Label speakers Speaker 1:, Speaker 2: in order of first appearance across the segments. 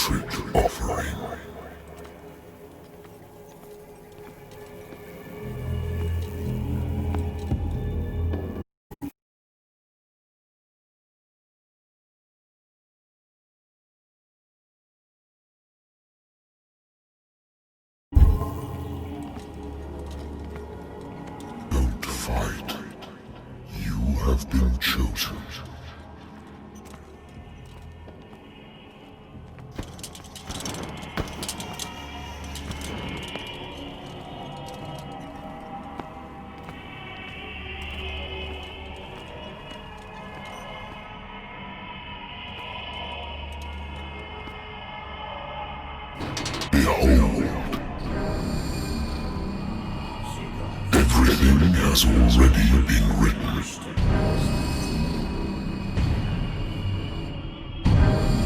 Speaker 1: putrid offering. Don't fight. You have been chosen. Behold. Everything has already been written.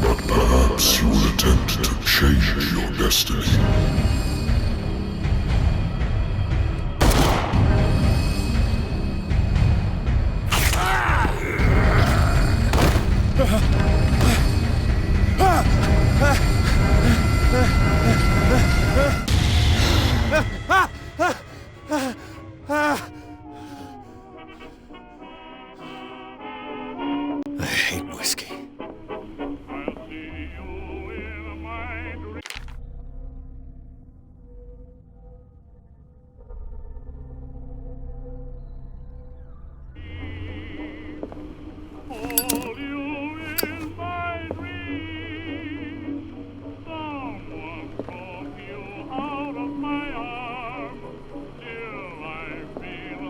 Speaker 1: But perhaps you will attempt to change your destiny.
Speaker 2: I hate whiskey.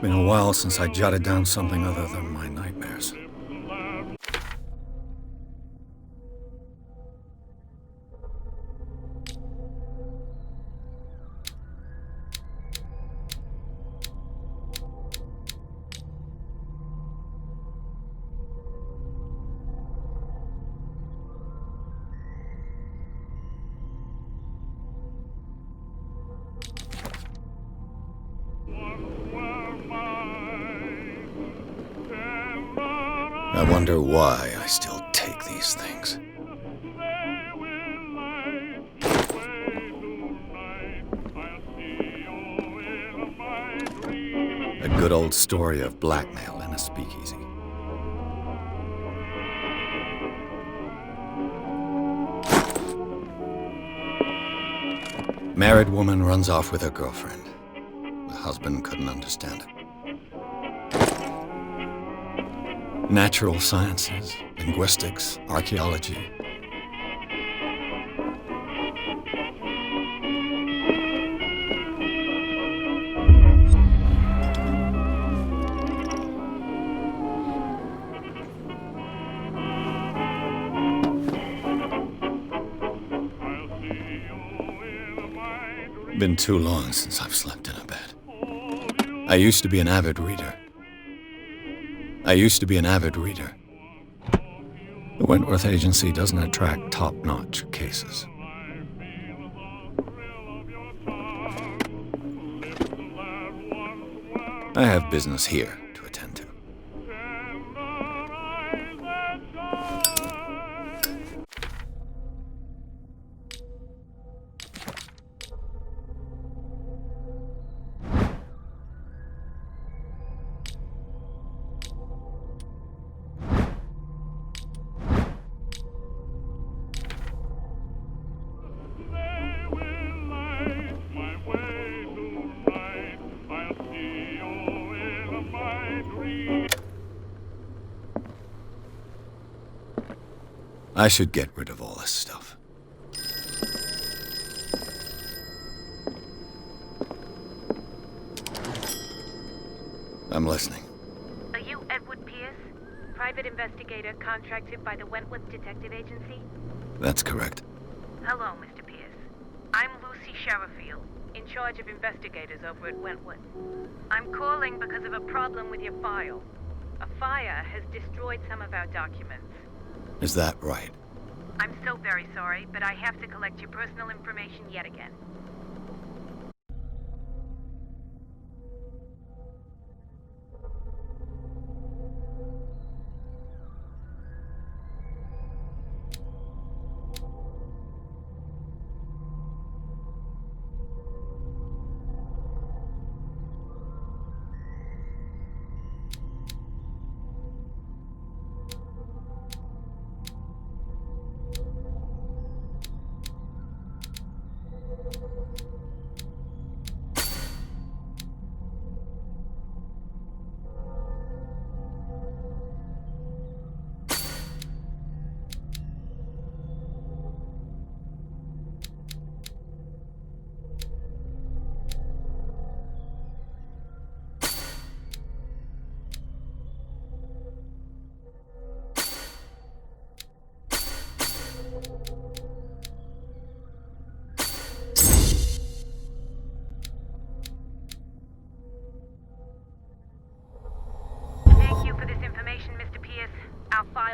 Speaker 2: Been a while since I jotted down something other than my nightmares. I wonder why I still take these things. A good old story of blackmail in a speakeasy. Married woman runs off with her girlfriend. The husband couldn't understand it. Natural sciences, linguistics, archaeology. Been too long since I've slept in a bed. I used to be an avid reader. The Wentworth Agency doesn't attract top-notch cases. I have business here to attend to. I should get rid of all this stuff. I'm listening.
Speaker 3: Are you Edward Pierce, private investigator contracted by the Wentworth Detective Agency?
Speaker 2: That's correct.
Speaker 3: Hello, Mr. Pierce. I'm Lucy Sherifield, in charge of investigators over at Wentworth. I'm calling because of a problem with your file. A fire has destroyed some of our documents.
Speaker 2: Is that right?
Speaker 3: I'm so very sorry, but I have to collect your personal information yet again.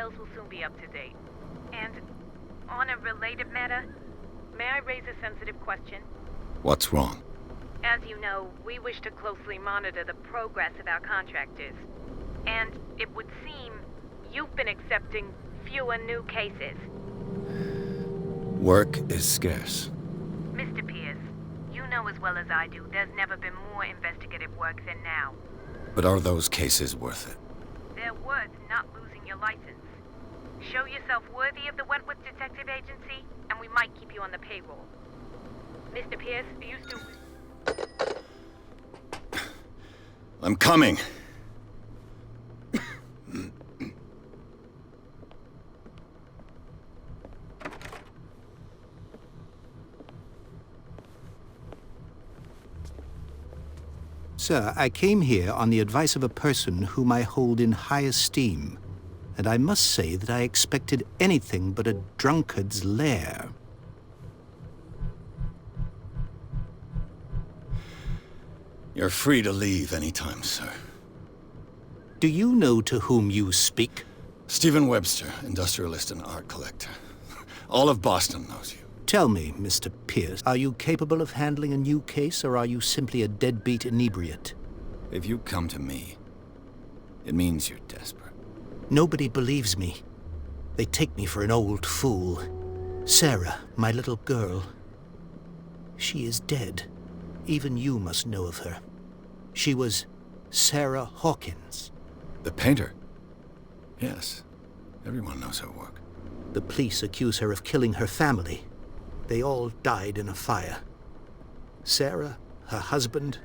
Speaker 3: files will soon be up to date. And on a related matter, may I raise a sensitive question?
Speaker 2: What's wrong?
Speaker 3: As you know, we wish to closely monitor the progress of our contractors. And it would seem you've been accepting fewer new cases.
Speaker 2: Work is scarce.
Speaker 3: Mr. Pierce, you know as well as I do, there's never been more investigative work than now.
Speaker 2: But are those cases worth it?
Speaker 3: They're worth not losing your license. Show yourself worthy of the Wentworth Detective Agency, and we might keep you on the payroll. Mr. Pierce, are you still...
Speaker 2: I'm coming.
Speaker 4: Sir, I came here on the advice of a person whom I hold in high esteem, and I must say that I expected anything but a drunkard's lair.
Speaker 2: You're free to leave anytime, sir.
Speaker 4: Do you know to whom you speak?
Speaker 2: Stephen Webster, industrialist and art collector. All of Boston knows you.
Speaker 4: Tell me, Mr. Pierce, are you capable of handling a new case, or are you simply a deadbeat inebriate?
Speaker 2: If you come to me, it means you're desperate.
Speaker 4: Nobody believes me. They take me for an old fool. Sarah, my little girl, she is dead. Even you must know of her. She was Sarah Hawkins.
Speaker 2: The painter? Yes. Everyone knows her work.
Speaker 4: The police accuse her of killing her family. They all died in a fire. Sarah, her husband,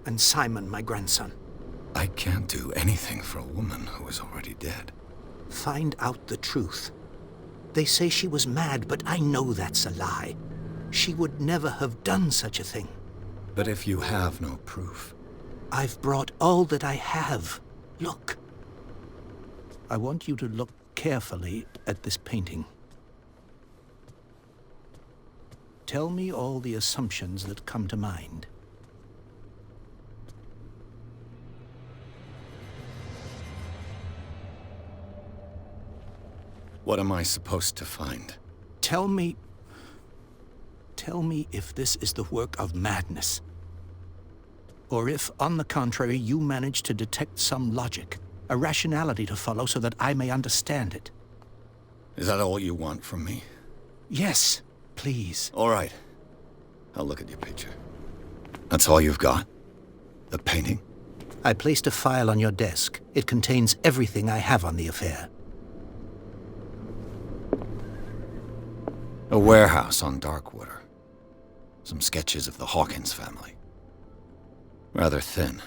Speaker 4: and Simon, my grandson.
Speaker 2: I can't do anything for a woman who is already dead.
Speaker 4: Find out the truth. They say she was mad, but I know that's a lie. She would never have done such a thing.
Speaker 2: But if you have no proof...
Speaker 4: I've brought all that I have. Look. I want you to look carefully at this painting. Tell me all the assumptions that come to mind.
Speaker 2: What am I supposed to find?
Speaker 4: Tell me if this is the work of madness. Or if, on the contrary, you manage to detect some logic, a rationality to follow so that I may understand it.
Speaker 2: Is that all you want from me?
Speaker 4: Yes, please.
Speaker 2: All right. I'll look at your picture. That's all you've got? The painting?
Speaker 4: I placed a file on your desk. It contains everything I have on the affair.
Speaker 2: A warehouse on Darkwater. Some sketches of the Hawkins family. Rather thin.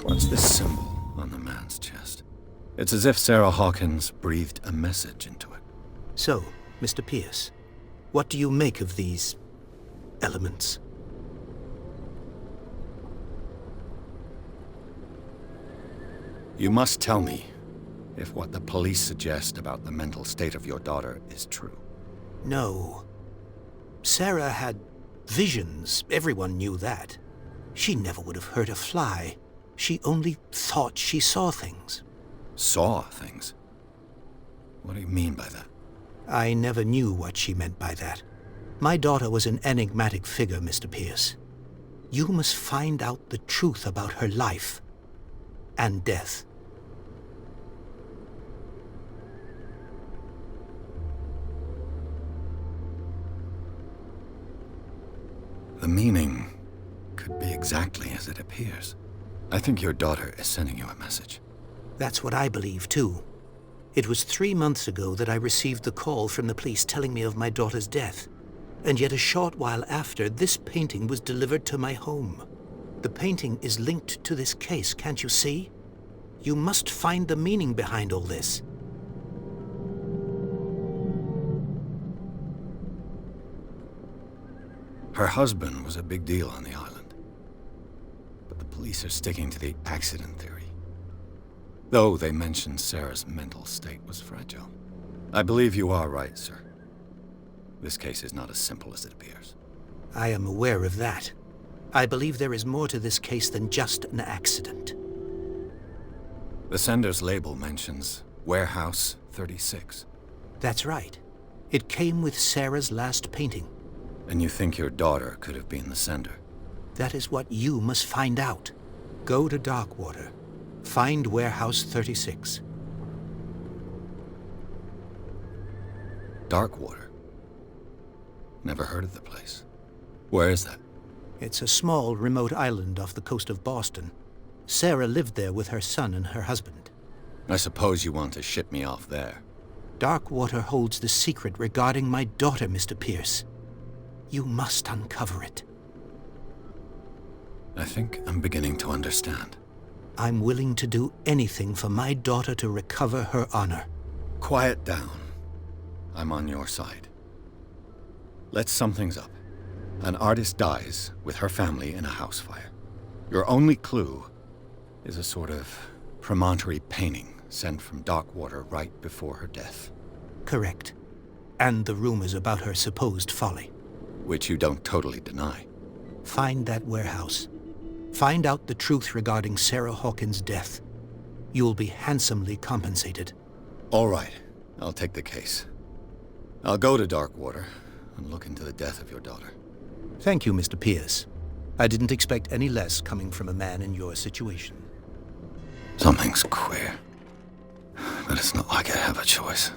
Speaker 2: What's this symbol on the man's chest? It's as if Sarah Hawkins breathed a message into it.
Speaker 4: So, Mr. Pierce, what do you make of these elements?
Speaker 2: You must tell me if what the police suggest about the mental state of your daughter is true.
Speaker 4: No. Sarah had visions. Everyone knew that. She never would have hurt a fly. She only thought she saw things.
Speaker 2: Saw things? What do you mean by that?
Speaker 4: I never knew what she meant by that. My daughter was an enigmatic figure, Mr. Pierce. You must find out the truth about her life and death.
Speaker 2: The meaning could be exactly as it appears. I think your daughter is sending you a message.
Speaker 4: That's what I believe, too. It was 3 months ago that I received the call from the police telling me of my daughter's death. And yet a short while after, this painting was delivered to my home. The painting is linked to this case, can't you see? You must find the meaning behind all this.
Speaker 2: Her husband was a big deal on the island. But the police are sticking to the accident theory. though they mentioned Sarah's mental state was fragile. I believe you are right, sir. This case is not as simple as it appears.
Speaker 4: I am aware of that. I believe there is more to this case than just an accident.
Speaker 2: The sender's label mentions Warehouse 36.
Speaker 4: That's right. It came with Sarah's last painting.
Speaker 2: And you think your daughter could have been the sender?
Speaker 4: That is what you must find out. Go to Darkwater. Find Warehouse 36.
Speaker 2: Darkwater? Never heard of the place. Where is that?
Speaker 4: It's a small, remote island off the coast of Boston. Sarah lived there with her son and her husband.
Speaker 2: I suppose you want to ship me off there.
Speaker 4: Darkwater holds the secret regarding my daughter, Mr. Pierce. You must uncover it.
Speaker 2: I think I'm beginning to understand.
Speaker 4: I'm willing to do anything for my daughter to recover her honor.
Speaker 2: Quiet down. I'm on your side. Let's sum things up. An artist dies with her family in a house fire. Your only clue is a sort of promontory painting sent from Darkwater right before her death.
Speaker 4: Correct. And the rumors about her supposed folly.
Speaker 2: Which you don't totally deny.
Speaker 4: Find that warehouse. Find out the truth regarding Sarah Hawkins' death. You'll be handsomely compensated.
Speaker 2: All right. I'll take the case. I'll go to Darkwater and look into the death of your daughter.
Speaker 4: Thank you, Mr. Pierce. I didn't expect any less coming from a man in your situation.
Speaker 2: Something's queer. But it's not like I have a choice.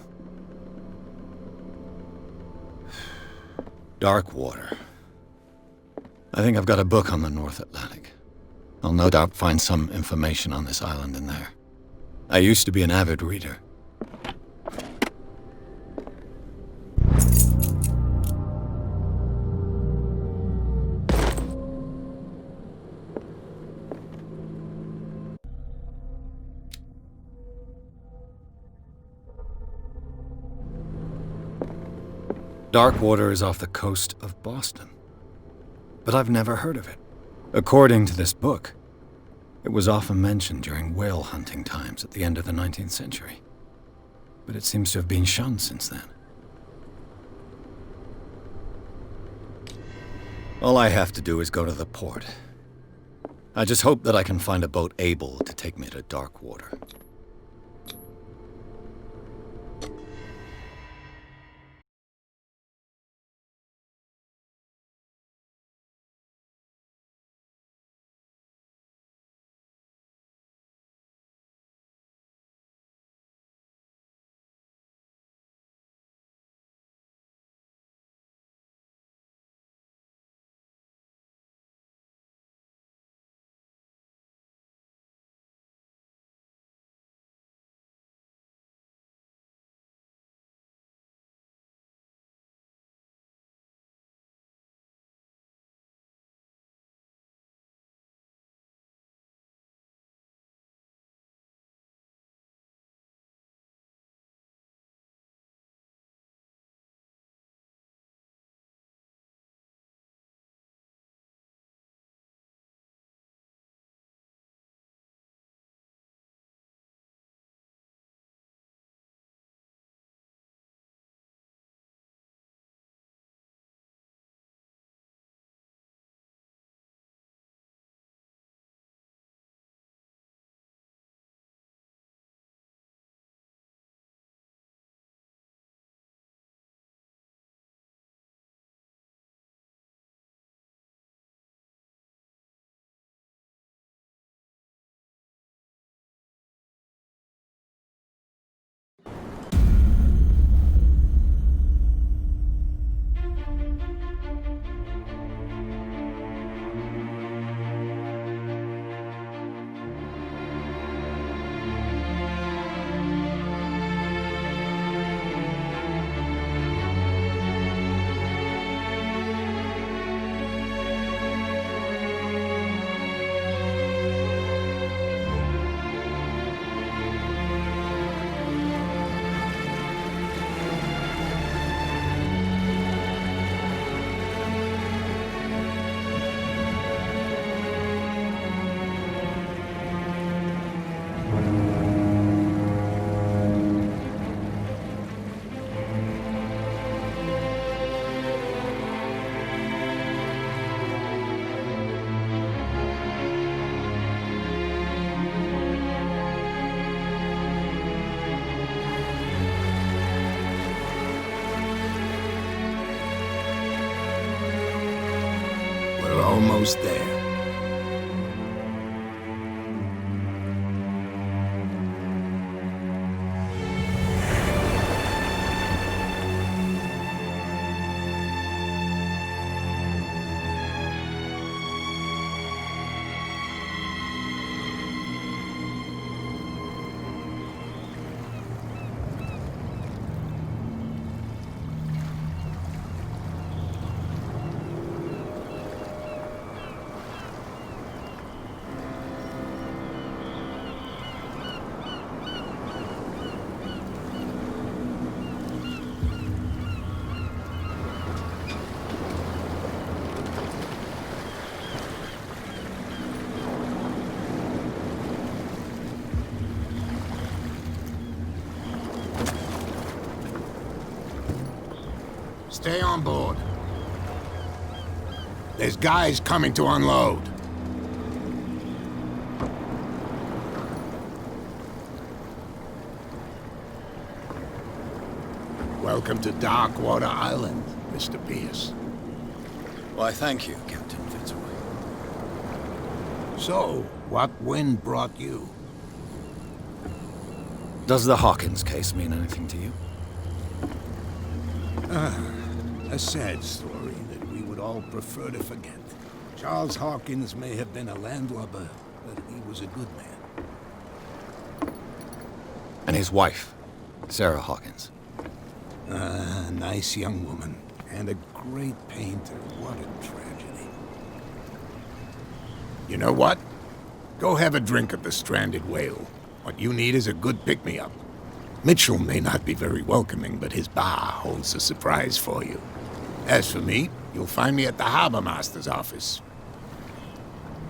Speaker 2: Darkwater. I think I've got a book on the North Atlantic. I'll no doubt find some information on this island in there. I used to be an avid reader. Darkwater is off the coast of Boston. But I've never heard of it. According to this book, it was often mentioned during whale hunting times at the end of the 19th century. But it seems to have been shunned since then. All I have to do is go to the port. I just hope that I can find a boat able to take me to Darkwater.
Speaker 5: almost there.
Speaker 6: Stay on board. There's guys coming to unload. Welcome to Darkwater Island, Mr. Pierce.
Speaker 2: Why, thank you, Captain Fitzroy.
Speaker 6: So, what wind brought you?
Speaker 2: Does the Hawkins case mean anything to you?
Speaker 6: A sad story that we would all prefer to forget. Charles Hawkins may have been a landlubber, but he was a good man.
Speaker 2: And his wife, Sarah Hawkins.
Speaker 6: A nice young woman, and a great painter. What a tragedy. You know what? Go have a drink at the Stranded Whale. What you need is a good pick-me-up. Mitchell may not be very welcoming, but his bar holds a surprise for you. As for me, you'll find me at the Harbor Master's office.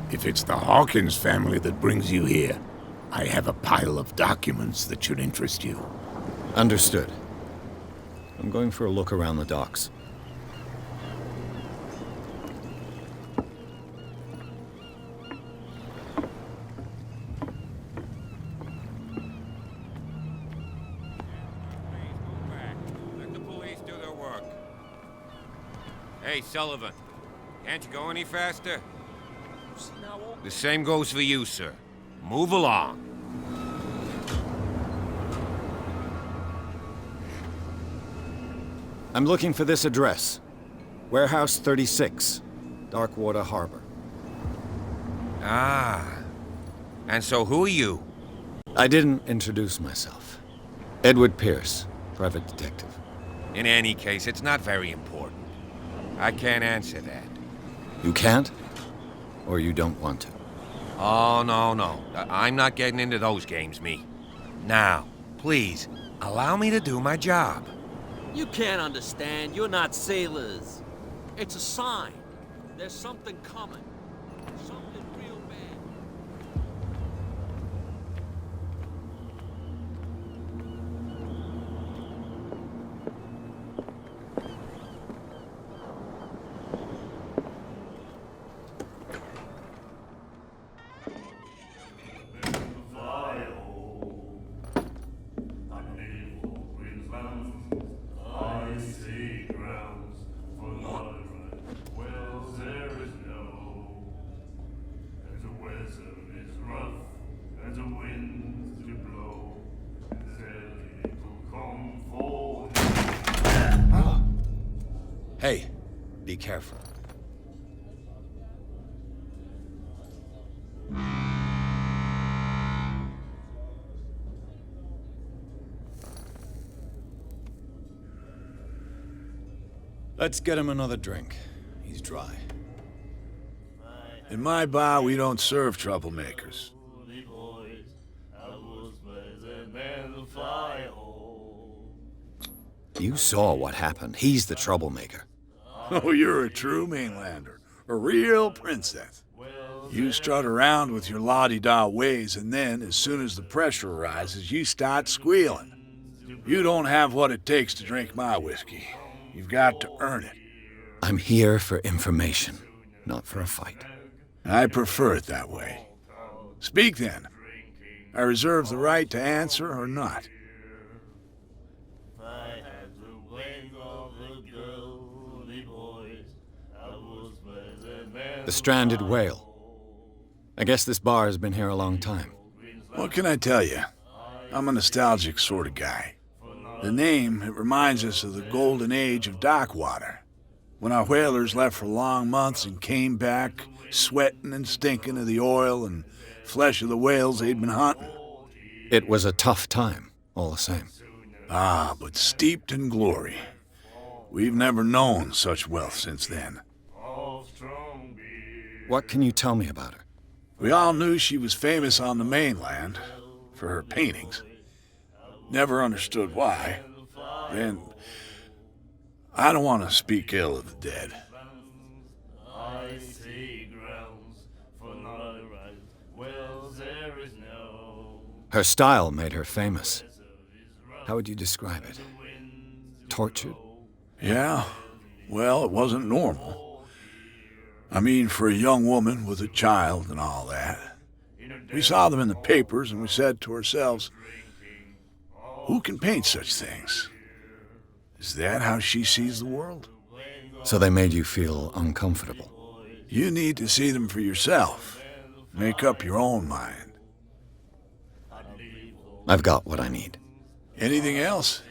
Speaker 6: If it's the Hawkins family that brings you here, I have a pile of documents that should interest you.
Speaker 2: Understood. I'm going for a look around the docks.
Speaker 7: Hey, Sullivan. Can't you go any faster? The same goes for you, sir. Move along.
Speaker 2: I'm looking for this address. Warehouse 36, Darkwater Harbor.
Speaker 7: Ah. And so who are you?
Speaker 2: I didn't introduce myself. Edward Pierce, private detective.
Speaker 7: In any case, it's not very important. I can't answer that.
Speaker 2: You can't? Or you don't want to?
Speaker 7: Oh, no. I'm not getting into those games, me. Now, please, allow me to do my job.
Speaker 8: You can't understand. You're not sailors. It's a sign. There's something coming. Something real bad.
Speaker 2: Hey, be careful. Let's get him another drink. He's dry.
Speaker 5: In my bar, we don't serve troublemakers.
Speaker 2: You saw what happened. He's the troublemaker.
Speaker 5: Oh, you're a true mainlander. A real princess. You strut around with your la-di-da ways, and then, as soon as the pressure arises, you start squealing. You don't have what it takes to drink my whiskey. You've got to earn it.
Speaker 2: I'm here for information, not for a fight.
Speaker 5: I prefer it that way. Speak then. I reserve the right to answer or not.
Speaker 2: The stranded whale. I guess this bar has been here a long time.
Speaker 5: What can I tell you? I'm a nostalgic sort of guy. The name, it reminds us of the golden age of dockwater, when our whalers left for long months and came back sweating and stinking of the oil and flesh of the whales they'd been hunting.
Speaker 2: It was a tough time, all the same.
Speaker 5: Ah, but steeped in glory. We've never known such wealth since then.
Speaker 2: What can you tell me about her?
Speaker 5: We all knew she was famous on the mainland for her paintings. Never understood why. And I don't want to speak ill of the dead.
Speaker 2: Her style made her famous. How would you describe it? Tortured?
Speaker 5: Yeah, well, it wasn't normal. I mean, for a young woman with a child and all that. We saw them in the papers and we said to ourselves, who can paint such things? Is that how she sees the world?
Speaker 2: So they made you feel uncomfortable.
Speaker 5: You need to see them for yourself. Make up your own mind.
Speaker 2: I've got what I need.
Speaker 5: Anything else?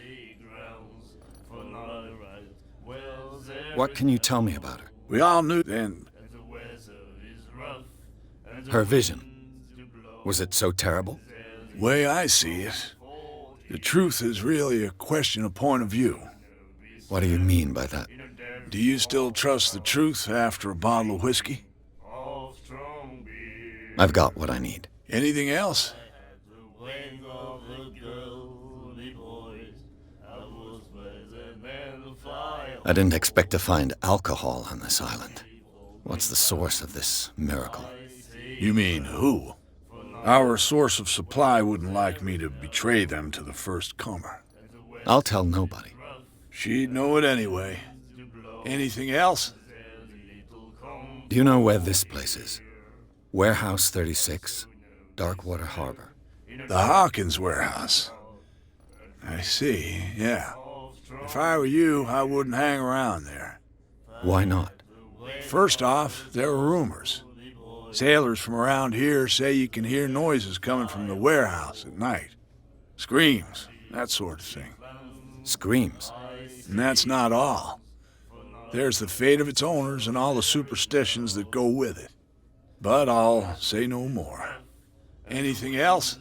Speaker 2: What can you tell me about her?
Speaker 5: We all knew then.
Speaker 2: Her vision. Was it so terrible?
Speaker 5: Way I see it, the truth is really a question of point of view.
Speaker 2: What do you mean by that?
Speaker 5: Do you still trust the truth after a bottle of whiskey?
Speaker 2: I've got what I need.
Speaker 5: Anything else?
Speaker 2: I didn't expect to find alcohol on this island. What's the source of this miracle?
Speaker 5: You mean who? Our source of supply wouldn't like me to betray them to the first comer.
Speaker 2: I'll tell nobody.
Speaker 5: She'd know it anyway. Anything else?
Speaker 2: Do you know where this place is? Warehouse 36, Darkwater Harbor.
Speaker 5: The Hawkins warehouse. I see, yeah. If I were you, I wouldn't hang around there.
Speaker 2: Why not?
Speaker 5: First off, there are rumors. Sailors from around here say you can hear noises coming from the warehouse at night. Screams, that sort of thing.
Speaker 2: Screams?
Speaker 5: And that's not all. There's the fate of its owners and all the superstitions that go with it. But I'll say no more. Anything else?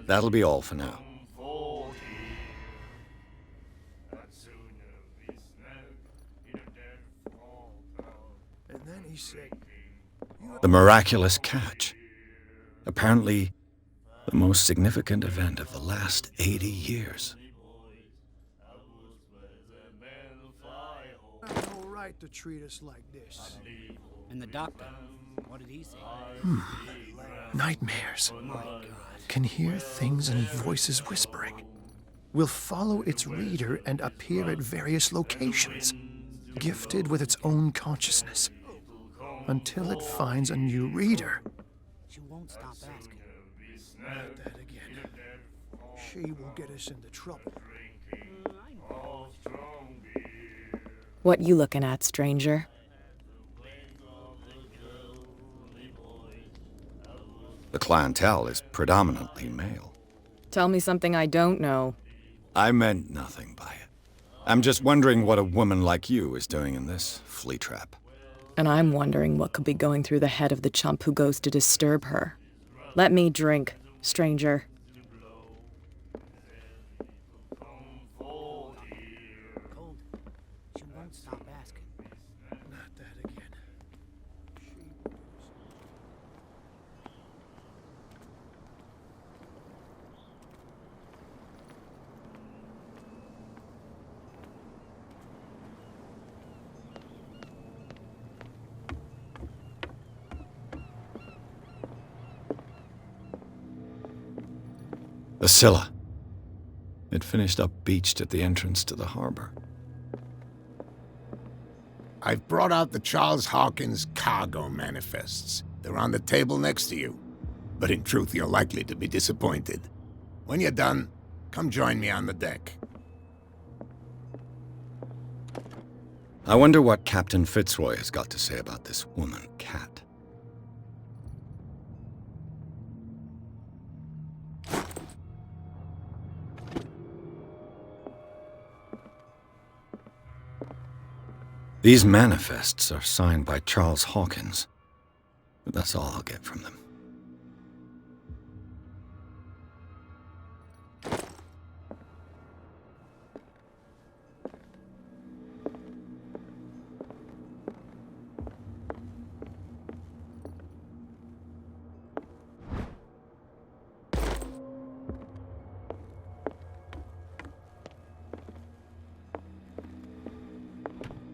Speaker 2: That'll be all for now.
Speaker 9: And then he said,
Speaker 2: The miraculous catch. Apparently, the most significant event of the last 80 years.
Speaker 9: no right to treat us like this.
Speaker 10: And the doctor, what did he say?
Speaker 9: Nightmares. Can hear things and voices whispering. Will follow its reader and appear at various locations, gifted with its own consciousness, until it finds a new reader.
Speaker 10: She won't stop asking.
Speaker 9: Not that again. She will get us into trouble.
Speaker 11: What you looking at, stranger?
Speaker 2: The clientele is predominantly male.
Speaker 11: Tell me something I don't know.
Speaker 2: I meant nothing by it. I'm just wondering what a woman like you is doing in this flea trap.
Speaker 11: And I'm wondering what could be going through the head of the chump who goes to disturb her. Let me drink, stranger.
Speaker 10: Cold. She won't stop asking.
Speaker 9: Not that again.
Speaker 2: The Scylla. It finished up beached at the entrance to the harbor.
Speaker 6: I've brought out the Charles Hawkins cargo manifests. They're on the table next to you. But in truth, you're likely to be disappointed. When you're done, come join me on the deck.
Speaker 2: I wonder what Captain Fitzroy has got to say about this woman, Cat. These manifests are signed by Charles Hawkins, but that's all I'll get from them.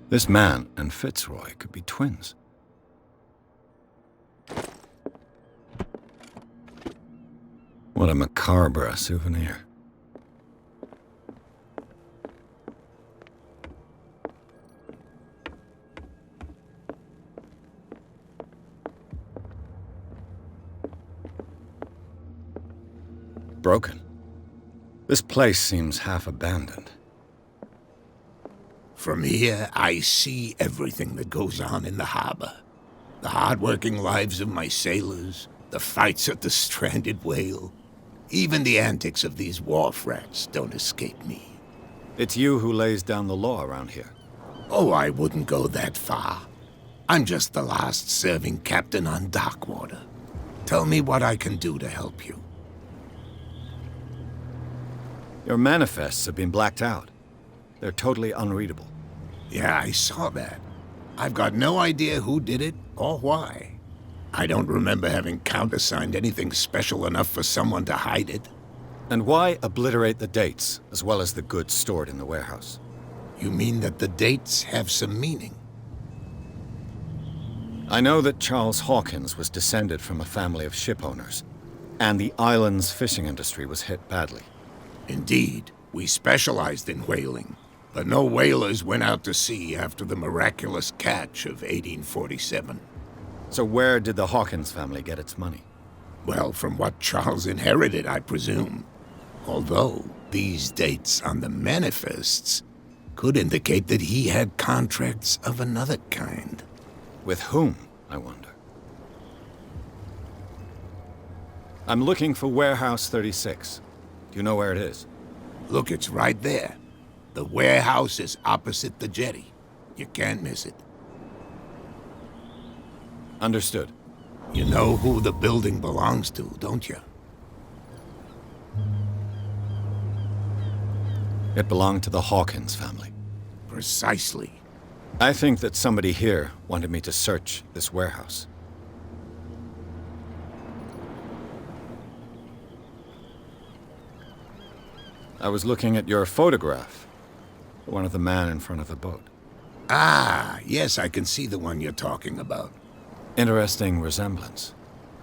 Speaker 2: This man and Fitzroy could be twins. What a macabre souvenir. Broken. This place seems half abandoned.
Speaker 6: From here, I see everything that goes on in the harbor. The hard-working lives of my sailors, the fights at the stranded whale. Even the antics of these wharf rats don't escape me.
Speaker 2: It's you who lays down the law around here.
Speaker 6: Oh, I wouldn't go that far. I'm just the last serving captain on Darkwater. Tell me what I can do to help you.
Speaker 2: Your manifests have been blacked out. They're totally unreadable.
Speaker 6: Yeah, I saw that. I've got no idea who did it or why. I don't remember having countersigned anything special enough for someone to hide it.
Speaker 2: And why obliterate the dates, as well as the goods stored in the warehouse?
Speaker 6: You mean that the dates have some meaning?
Speaker 2: I know that Charles Hawkins was descended from a family of ship owners, and the island's fishing industry was hit badly.
Speaker 6: Indeed, we specialized in whaling, but no whalers went out to sea after the miraculous catch of 1847.
Speaker 2: So where did the Hawkins family get its money?
Speaker 6: Well, from what Charles inherited, I presume. Although, these dates on the manifests could indicate that he had contracts of another kind.
Speaker 2: With whom, I wonder? I'm looking for Warehouse 36. Do you know where it is?
Speaker 6: Look, it's right there. The warehouse is opposite the jetty. You can't miss it.
Speaker 2: Understood.
Speaker 6: You know who the building belongs to, don't you?
Speaker 2: It belonged to the Hawkins family.
Speaker 6: Precisely.
Speaker 2: I think that somebody here wanted me to search this warehouse. I was looking at your photograph. One of the man in front of the boat.
Speaker 6: Ah, yes, I can see the one you're talking about.
Speaker 2: Interesting resemblance.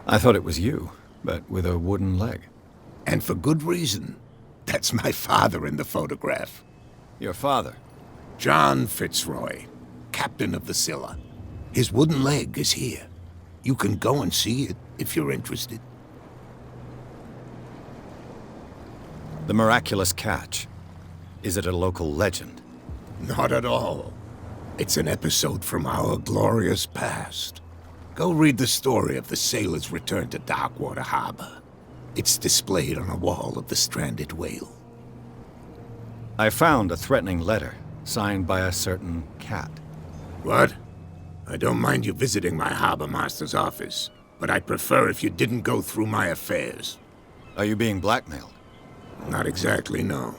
Speaker 2: I thought it was you, but with a wooden leg.
Speaker 6: And for good reason. That's my father in the photograph.
Speaker 2: Your father?
Speaker 6: John Fitzroy, captain of the Scylla. His wooden leg is here. You can go and see it if you're interested.
Speaker 2: The miraculous catch. Is it a local legend?
Speaker 6: Not at all. It's an episode from our glorious past. Go read the story of the sailor's return to Darkwater Harbor. It's displayed on a wall of the stranded whale.
Speaker 2: I found a threatening letter, signed by a certain Cat.
Speaker 6: What? I don't mind you visiting my harbor master's office, but I'd prefer if you didn't go through my affairs.
Speaker 2: Are you being blackmailed?
Speaker 6: Not exactly, no.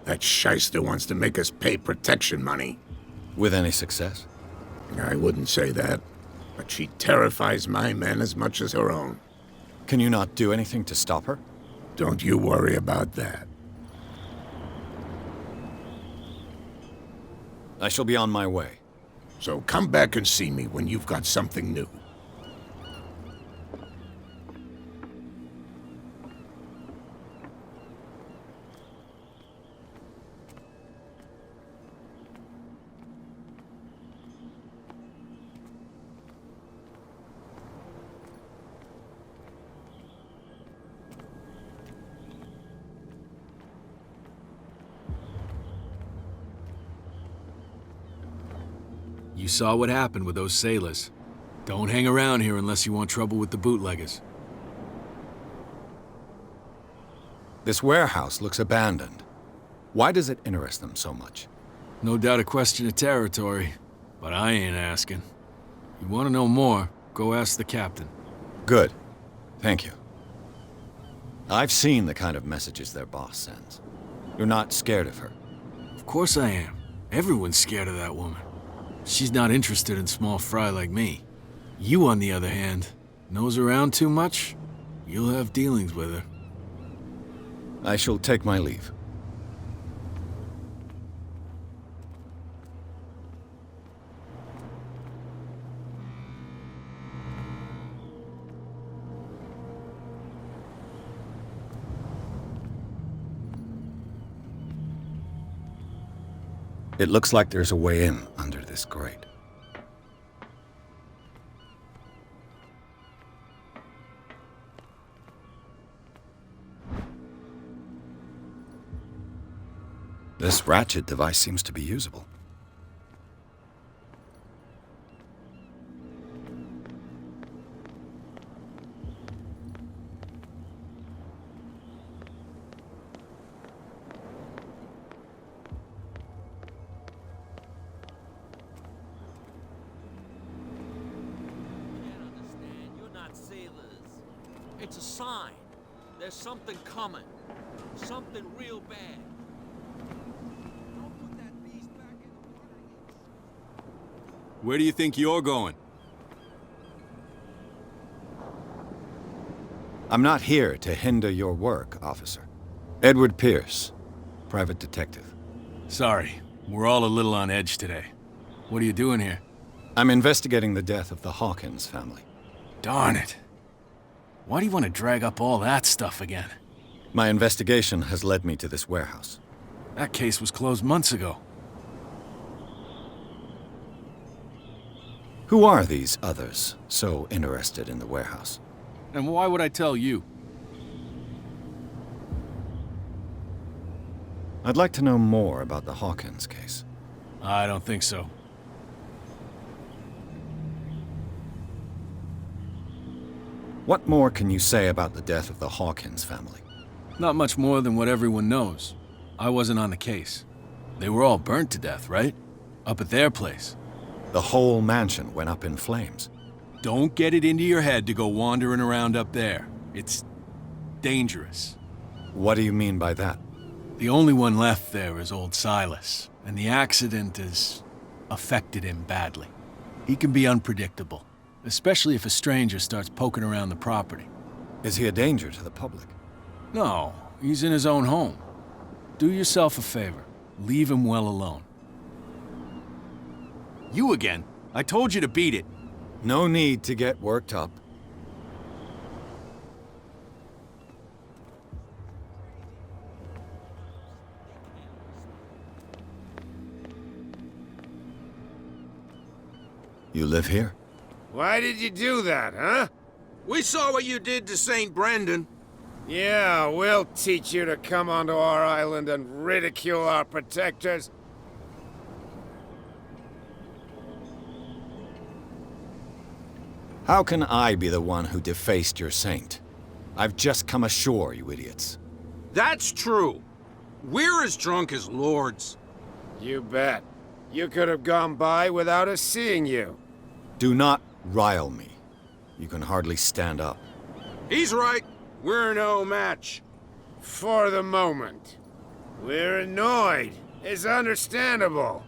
Speaker 6: That shyster wants to make us pay protection money.
Speaker 2: With any success?
Speaker 6: I wouldn't say that, but she terrifies my men as much as her own.
Speaker 2: Can you not do anything to stop her?
Speaker 6: Don't you worry about that.
Speaker 2: I shall be on my way.
Speaker 6: So come back and see me when you've got something new.
Speaker 12: You saw what happened with those sailors. Don't hang around here unless you want trouble with the bootleggers.
Speaker 2: This warehouse looks abandoned. Why does it interest them so much?
Speaker 12: No doubt a question of territory, but I ain't asking. You want to know more, go ask the captain.
Speaker 2: Good. Thank you. I've seen the kind of messages their boss sends. You're not scared of her?
Speaker 12: Of course I am. Everyone's scared of that woman. She's not interested in small fry like me. You, on the other hand, nose around too much, you'll have dealings with her.
Speaker 2: I shall take my leave. It looks like there's a way in under this grate. This ratchet device seems to be usable.
Speaker 8: It's a sign. There's something coming. Something real bad. Don't put that beast back in the water.
Speaker 12: Where do you think you're going?
Speaker 2: I'm not here to hinder your work, officer. Edward Pierce, private detective.
Speaker 12: Sorry, we're all a little on edge today. What are you doing here?
Speaker 2: I'm investigating the death of the Hawkins family.
Speaker 12: Darn it. Why do you want to drag up all that stuff again?
Speaker 2: My investigation has led me to this warehouse.
Speaker 12: That case was closed months ago.
Speaker 2: Who are these others so interested in the warehouse?
Speaker 12: And why would I tell you?
Speaker 2: I'd like to know more about the Hawkins case.
Speaker 12: I don't think so.
Speaker 2: What more can you say about the death of the Hawkins family?
Speaker 12: Not much more than what everyone knows. I wasn't on the case. They were all burnt to death, right? Up at their place.
Speaker 2: The whole mansion went up in flames.
Speaker 12: Don't get it into your head to go wandering around up there. It's dangerous.
Speaker 2: What do you mean by that?
Speaker 12: The only one left there is old Silas, and the accident has affected him badly. He can be unpredictable, especially if a stranger starts poking around the property.
Speaker 2: Is he a danger to the public?
Speaker 12: No, he's in his own home. Do yourself a favor. Leave him well alone. You again? I told you to beat it.
Speaker 2: No need to get worked up. You live here?
Speaker 6: Why did you do that, huh?
Speaker 7: We saw what you did to St. Brendan.
Speaker 6: Yeah, we'll teach you to come onto our island and ridicule our protectors.
Speaker 2: How can I be the one who defaced your saint? I've just come ashore, you idiots.
Speaker 7: That's true. We're as drunk as lords.
Speaker 6: You bet. You could have gone by without us seeing you.
Speaker 2: Do not rile me. You can hardly stand up.
Speaker 7: He's right. We're no match.
Speaker 6: For the moment. We're annoyed. It's understandable.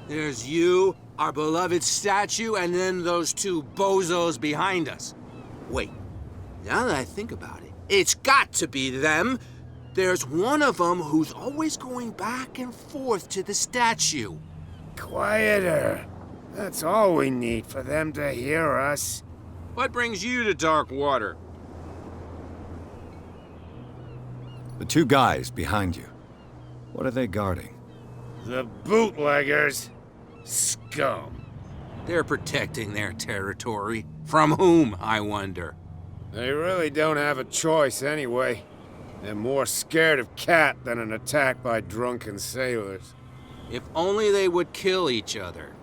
Speaker 7: There's you, our beloved statue, and then those two bozos behind us. Wait, now that I think about it, it's got to be them. There's one of them who's always going back and forth to the statue.
Speaker 6: Quieter. That's all we need for them to hear us.
Speaker 7: What brings you to dark water?
Speaker 2: The two guys behind you. What are they guarding?
Speaker 6: The bootleggers. Scum.
Speaker 7: They're protecting their territory. From whom, I wonder?
Speaker 6: They really don't have a choice anyway. They're more scared of Cat than an attack by drunken sailors.
Speaker 7: If only they would kill each other.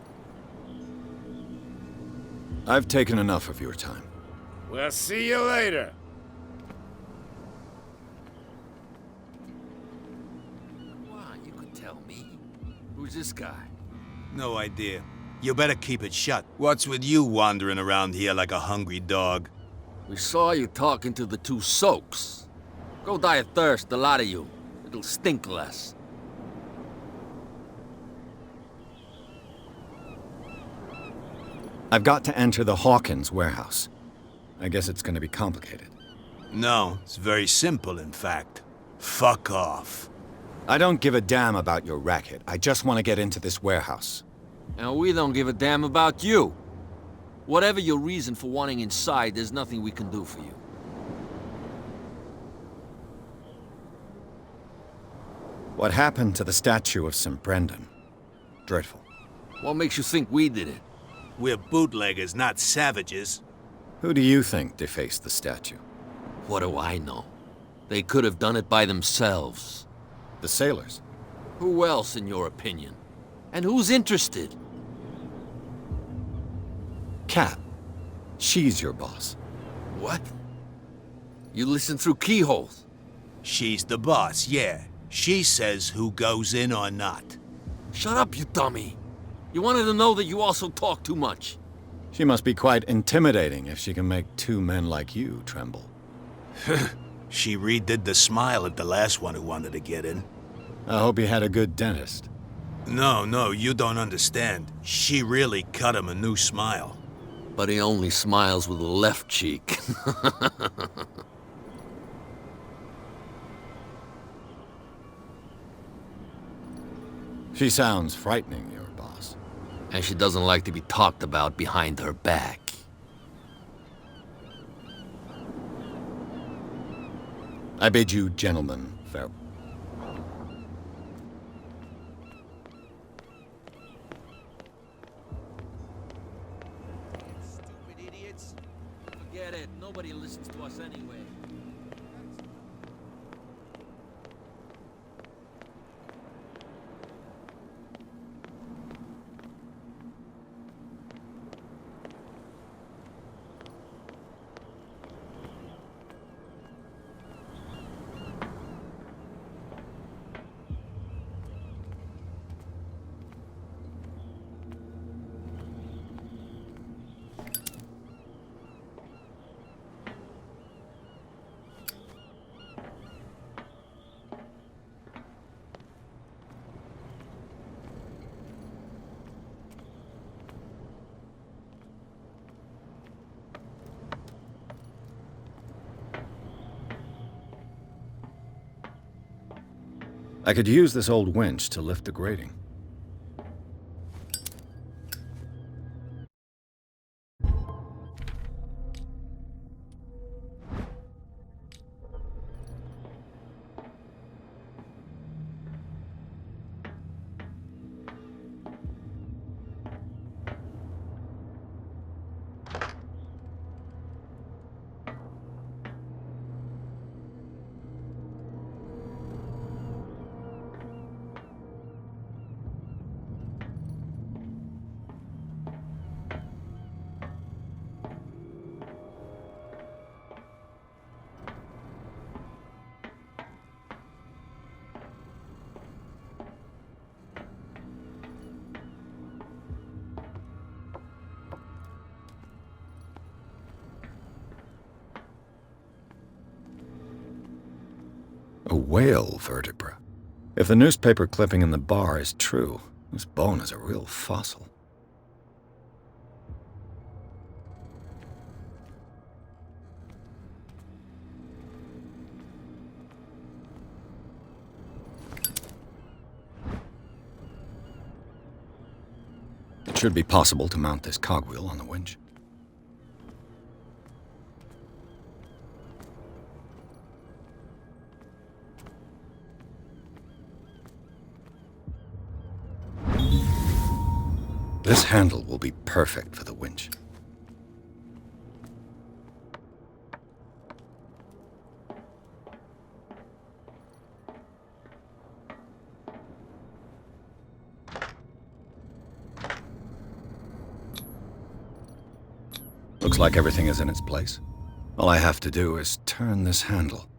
Speaker 2: I've taken enough of your time.
Speaker 5: We'll see you later.
Speaker 8: Come on, you could tell me. Who's this guy?
Speaker 13: No idea. You better keep it shut. What's with you wandering around here like a hungry dog?
Speaker 8: We saw you talking to the two soaks. Go die of thirst, the lot of you. It'll stink less.
Speaker 2: I've got to enter the Hawkins warehouse. I guess it's gonna be complicated.
Speaker 13: No, it's very simple, in fact. Fuck off.
Speaker 2: I don't give a damn about your racket. I just want to get into this warehouse.
Speaker 8: And we don't give a damn about you. Whatever your reason for wanting inside, there's nothing we can do for you.
Speaker 2: What happened to the statue of St. Brendan? Dreadful.
Speaker 8: What makes you think we did it?
Speaker 13: We're bootleggers, not savages.
Speaker 2: Who do you think defaced the statue?
Speaker 8: What do I know? They could have done it by themselves.
Speaker 2: The sailors.
Speaker 8: Who else, in your opinion? And who's interested?
Speaker 2: Kat. She's your boss.
Speaker 8: What? You listen through keyholes?
Speaker 13: She's the boss, yeah. She says who goes in or not.
Speaker 8: Shut up, you dummy. You wanted to know that you also talk too much.
Speaker 2: She must be quite intimidating if she can make two men like you tremble.
Speaker 13: She redid the smile at the last one who wanted to get in.
Speaker 2: I hope he had a good dentist.
Speaker 13: No, you don't understand. She really cut him a new smile.
Speaker 8: But he only smiles with the left cheek.
Speaker 2: She sounds frightening, your boss.
Speaker 8: And she doesn't like to be talked about behind her back.
Speaker 2: I bid you gentlemen farewell.
Speaker 8: Stupid idiots. Forget it. Nobody listens to us anyway.
Speaker 2: I could use this old winch to lift the grating. A whale vertebra. If the newspaper clipping in the bar is true, this bone is a real fossil. It should be possible to mount this cogwheel on the winch. This handle will be perfect for the winch. Looks like everything is in its place. All I have to do is turn this handle.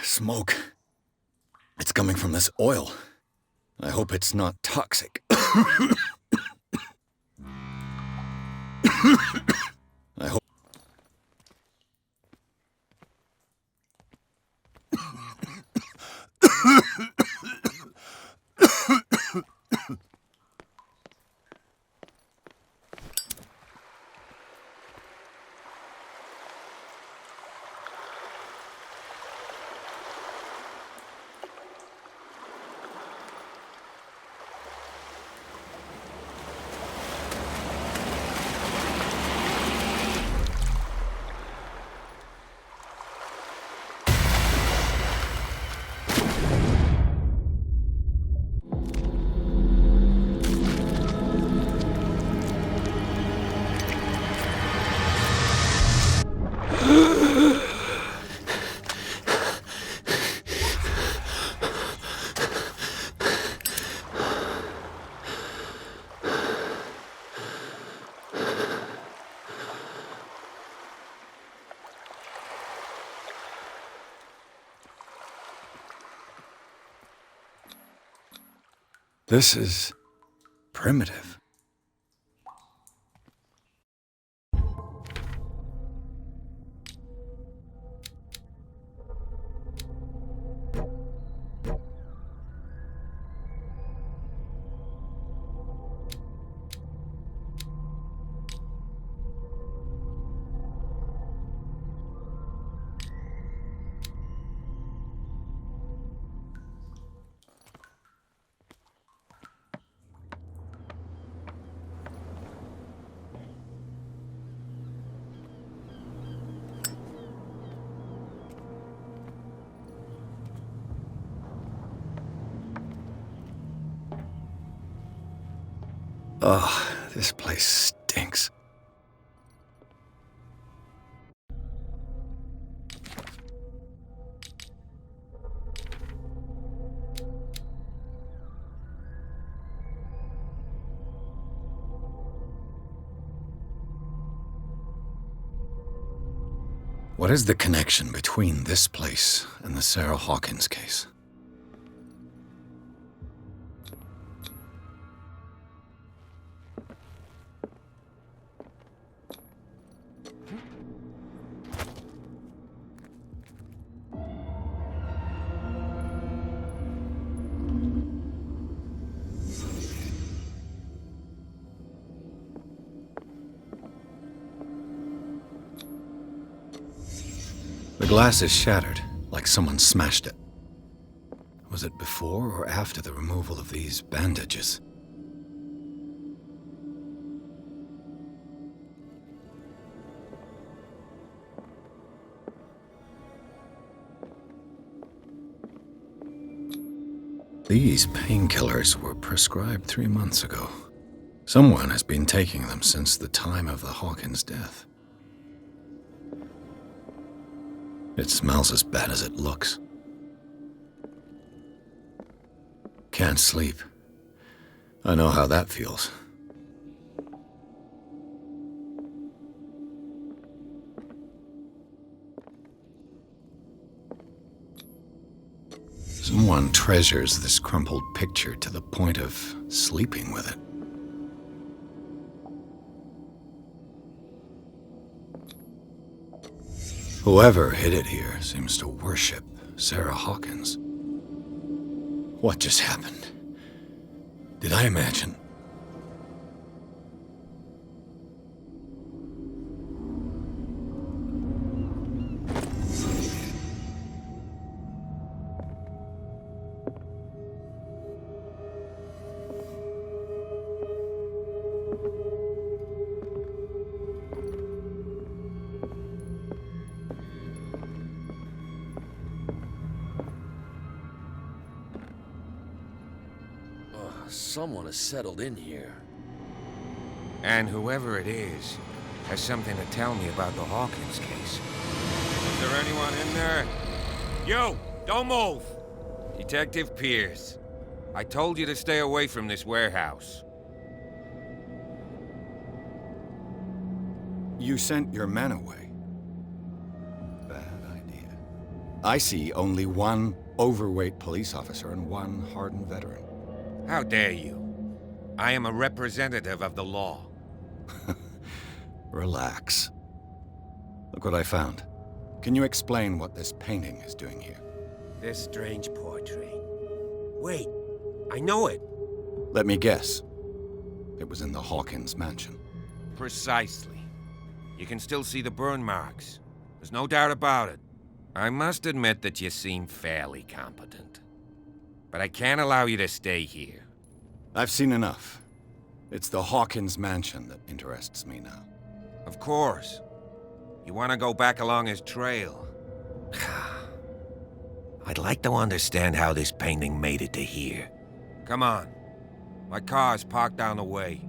Speaker 2: Smoke. It's coming from this oil. I hope it's not toxic. I hope... This is primitive. Oh, this place stinks. What is the connection between this place and the Sarah Hawkins case? The glass is shattered, like someone smashed it. Was it before or after the removal of these bandages? These painkillers were prescribed 3 months ago. Someone has been taking them since the time of the Hawkins death. It smells as bad as it looks. Can't sleep. I know how that feels. Someone treasures this crumpled picture to the point of sleeping with it. Whoever hid it here seems to worship Sarah Hawkins. What just happened? Did I imagine?
Speaker 8: Someone has settled in here.
Speaker 14: And whoever it is has something to tell me about the Hawkins case. Is there anyone in there? You! Don't move! Detective Pierce. I told you to stay away from this warehouse.
Speaker 2: You sent your men away. Bad idea. I see only one overweight police officer and one hardened veteran.
Speaker 14: How dare you? I am a representative of the law.
Speaker 2: Relax. Look what I found. Can you explain what this painting is doing here?
Speaker 14: This strange portrait. Wait, I know it.
Speaker 2: Let me guess. It was in the Hawkins mansion.
Speaker 14: Precisely. You can still see the burn marks. There's no doubt about it. I must admit that you seem fairly competent. But I can't allow you to stay here.
Speaker 2: I've seen enough. It's the Hawkins mansion that interests me now.
Speaker 14: Of course. You want to go back along his trail. I'd like to understand how this painting made it to here. Come on. My car's parked down the way.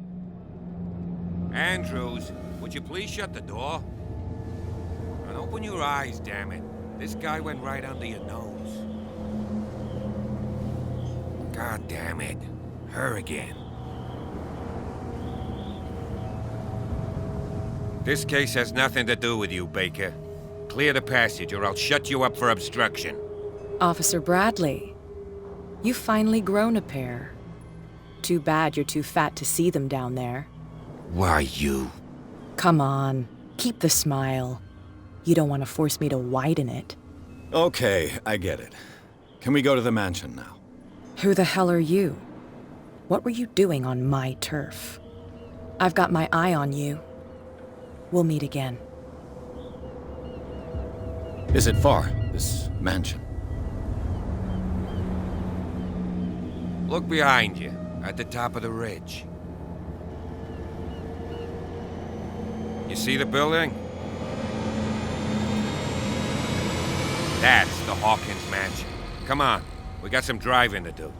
Speaker 14: Andrews, would you please shut the door? And open your eyes, damn it. This guy went right under your nose. God damn it. Her again. This case has nothing to do with you, Baker. Clear the passage or I'll shut you up for obstruction.
Speaker 11: Officer Bradley, you've finally grown a pair. Too bad you're too fat to see them down there.
Speaker 14: Why, you?
Speaker 11: Come on, keep the smile. You don't want to force me to widen it.
Speaker 2: Okay, I get it. Can we go to the mansion now?
Speaker 11: Who the hell are you? What were you doing on my turf? I've got my eye on you. We'll meet again.
Speaker 2: Is it far, this mansion?
Speaker 14: Look behind you, at the top of the ridge. You see the building? That's the Hawkins mansion. Come on, we got some driving to do.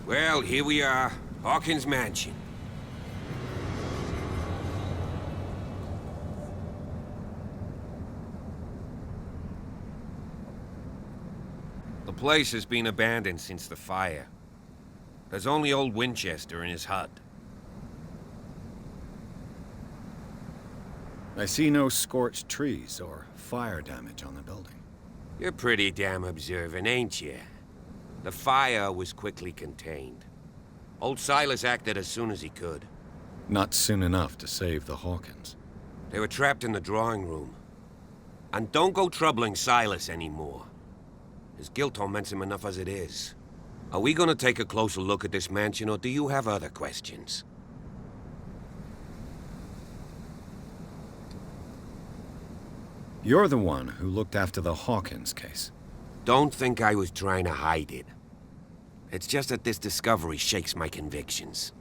Speaker 14: Well, here we are. Hawkins Mansion. The place has been abandoned since the fire. There's only old Winchester in his hut.
Speaker 2: I see no scorched trees or fire damage on the building.
Speaker 14: You're pretty damn observant, ain't you? The fire was quickly contained. Old Silas acted as soon as he could.
Speaker 2: Not soon enough to save the Hawkins.
Speaker 14: They were trapped in the drawing room. And don't go troubling Silas anymore. His guilt torments him enough as it is. Are we gonna take a closer look at this mansion, or do you have other questions?
Speaker 2: You're the one who looked after the Hawkins case.
Speaker 14: Don't think I was trying to hide it. It's just that this discovery shakes my convictions.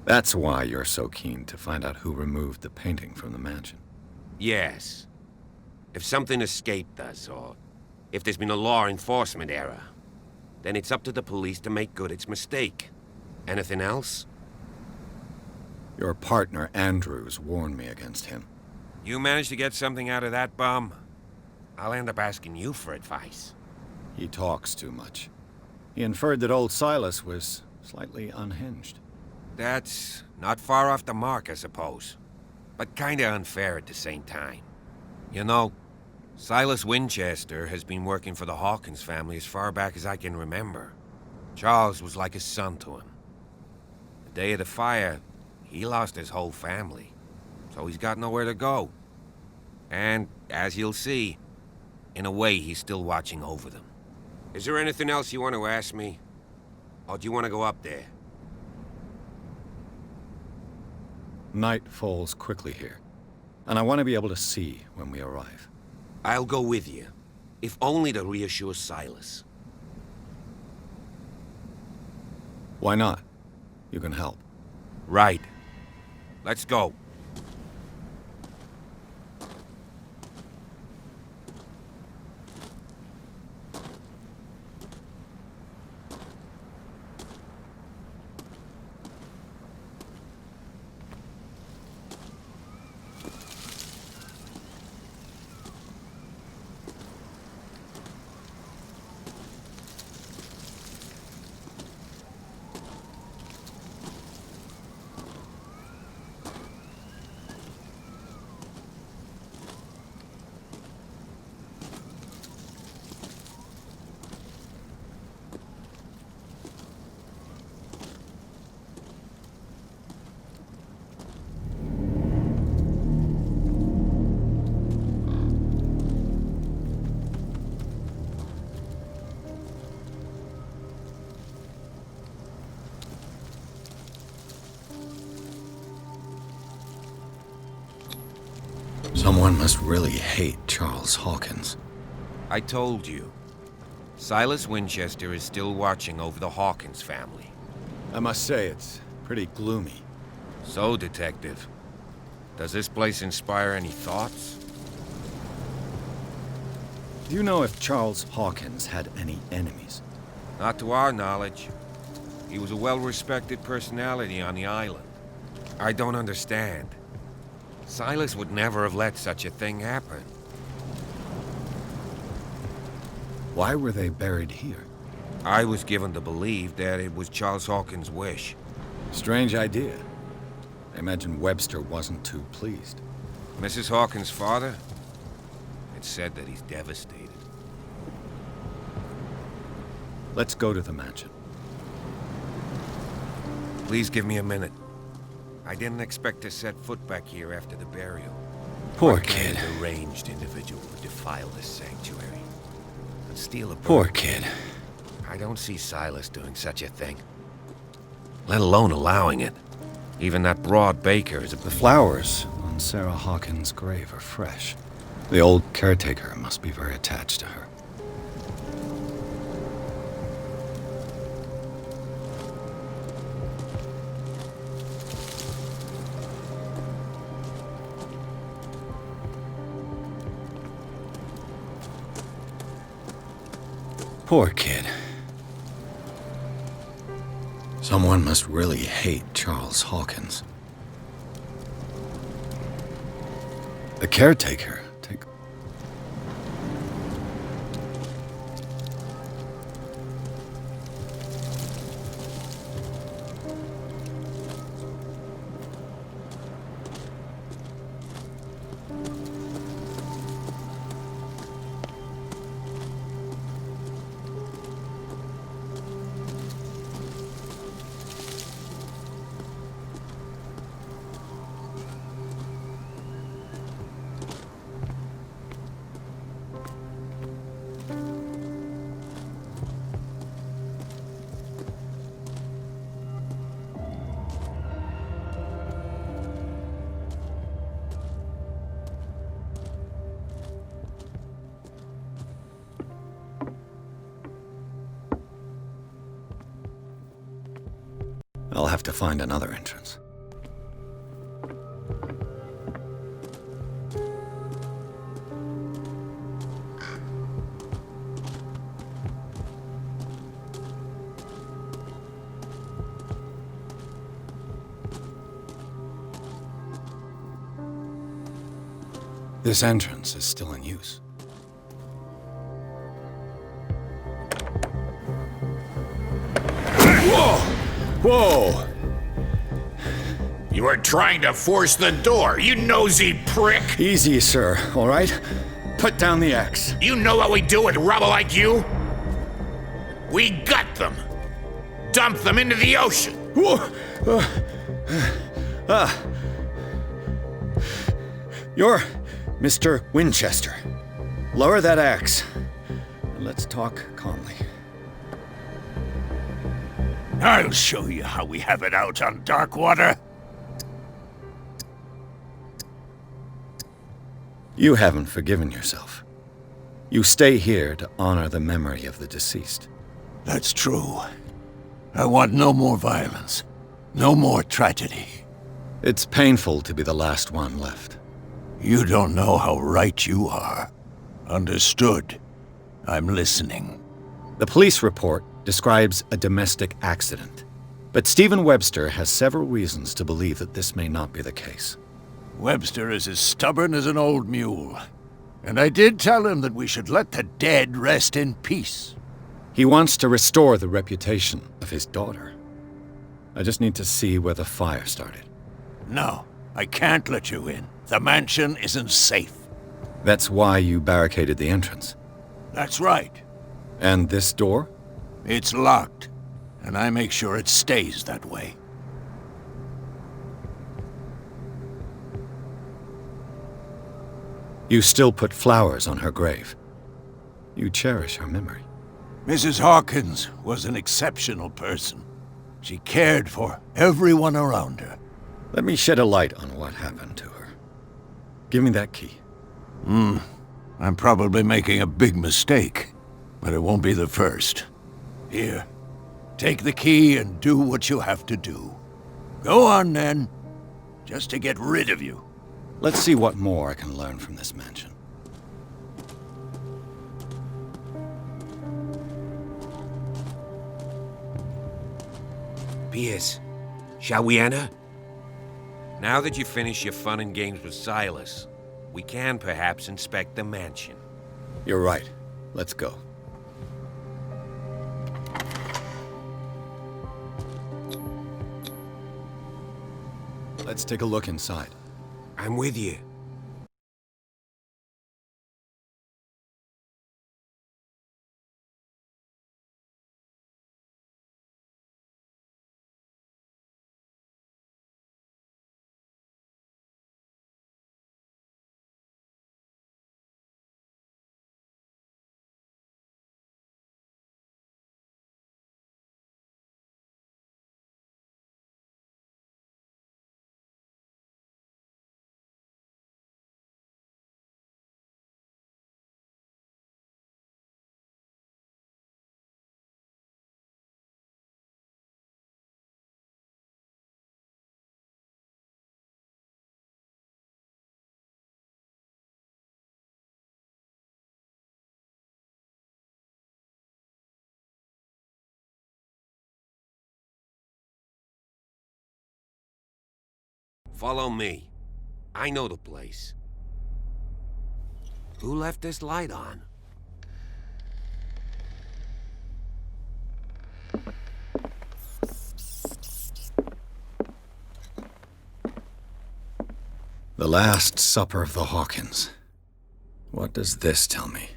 Speaker 2: That's why you're so keen to find out who removed the painting from the mansion.
Speaker 14: Yes. If something escaped us, or if there's been a law enforcement error, then it's up to the police to make good its mistake. Anything else?
Speaker 2: Your partner, Andrews, warned me against him.
Speaker 14: You managed to get something out of that bum? I'll end up asking you for advice.
Speaker 2: He talks too much. He inferred that old Silas was slightly unhinged.
Speaker 14: That's not far off the mark, I suppose. But kinda unfair at the same time. You know, Silas Winchester has been working for the Hawkins family as far back as I can remember. Charles was like a son to him. The day of the fire, he lost his whole family, so he's got nowhere to go. And, as you'll see, in a way he's still watching over them. Is there anything else you want to ask me? Or do you want to go up there?
Speaker 2: Night falls quickly here, and I want to be able to see when we arrive.
Speaker 14: I'll go with you, if only to reassure Silas.
Speaker 2: Why not? You can help.
Speaker 14: Right. Let's go.
Speaker 2: Someone must really hate Charles Hawkins.
Speaker 14: I told you. Silas Winchester is still watching over the Hawkins family.
Speaker 2: I must say, it's pretty gloomy.
Speaker 14: So, Detective, does this place inspire any thoughts?
Speaker 2: Do you know if Charles Hawkins had any enemies?
Speaker 14: Not to our knowledge. He was a well-respected personality on the island. I don't understand. Silas would never have let such a thing happen.
Speaker 2: Why were they buried here?
Speaker 14: I was given to believe that it was Charles Hawkins' wish.
Speaker 2: Strange idea. I imagine Webster wasn't too pleased.
Speaker 14: Mrs. Hawkins' father? It's said that he's devastated.
Speaker 2: Let's go to the mansion.
Speaker 14: Please give me a minute. I didn't expect to set foot back here after the burial.
Speaker 2: Poor kid.
Speaker 14: A deranged individual would defile this sanctuary and steal a bird.
Speaker 2: Poor kid.
Speaker 14: I don't see Silas doing such a thing. Let alone allowing it. Even that broad baker is a...
Speaker 2: The flowers on Sarah Hawkins' grave are fresh. The old caretaker must be very attached to her. Poor kid. Someone must really hate Charles Hawkins. The caretaker. I'll have to find another entrance. This entrance is still in use.
Speaker 6: Whoa! Whoa! You were trying to force the door, you nosy prick!
Speaker 2: Easy, sir, all right? Put down the axe.
Speaker 6: You know what we do with rubble like you? We gut them. Dump them into the ocean.
Speaker 2: Whoa! You're Mr. Winchester. Lower that axe. And let's talk calmly.
Speaker 6: I'll show you how we have it out on Darkwater.
Speaker 2: You haven't forgiven yourself. You stay here to honor the memory of the deceased.
Speaker 6: That's true. I want no more violence. No more tragedy.
Speaker 2: It's painful to be the last one left.
Speaker 6: You don't know how right you are. Understood. I'm listening.
Speaker 2: The police report describes a domestic accident, but Stephen Webster has several reasons to believe that this may not be the case.
Speaker 6: Webster is as stubborn as an old mule. And I did tell him that we should let the dead rest in peace.
Speaker 2: He wants to restore the reputation of his daughter. I just need to see where the fire started.
Speaker 6: No, I can't let you in. The mansion isn't safe.
Speaker 2: That's why you barricaded the entrance.
Speaker 6: That's right.
Speaker 2: And this door?
Speaker 6: It's locked, and I make sure it stays that way.
Speaker 2: You still put flowers on her grave. You cherish her memory.
Speaker 6: Mrs. Hawkins was an exceptional person. She cared for everyone around her.
Speaker 2: Let me shed a light on what happened to her. Give me that key.
Speaker 6: I'm probably making a big mistake, but it won't be the first. Here, take the key and do what you have to do. Go on, then. Just to get rid of you.
Speaker 2: Let's see what more I can learn from this mansion.
Speaker 14: Pierce, shall we enter? Now that you've finished your fun and games with Silas, we can perhaps inspect the mansion.
Speaker 2: You're right. Let's go. Let's take a look inside.
Speaker 14: I'm with you. Follow me. I know the place. Who left this light on?
Speaker 2: The Last Supper of the Hawkins. What does this tell me?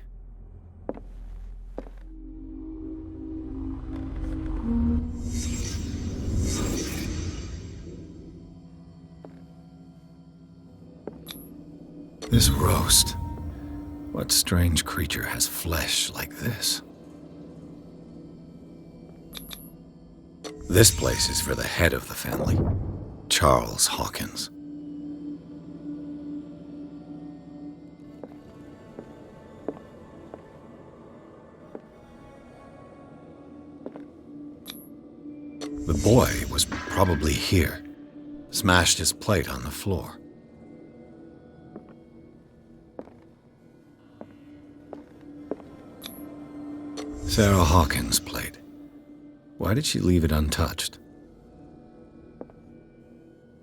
Speaker 2: This roast. What strange creature has flesh like this? This place is for the head of the family, Charles Hawkins. The boy was probably here. Smashed his plate on the floor. Sarah Hawkins' plate. Why did she leave it untouched?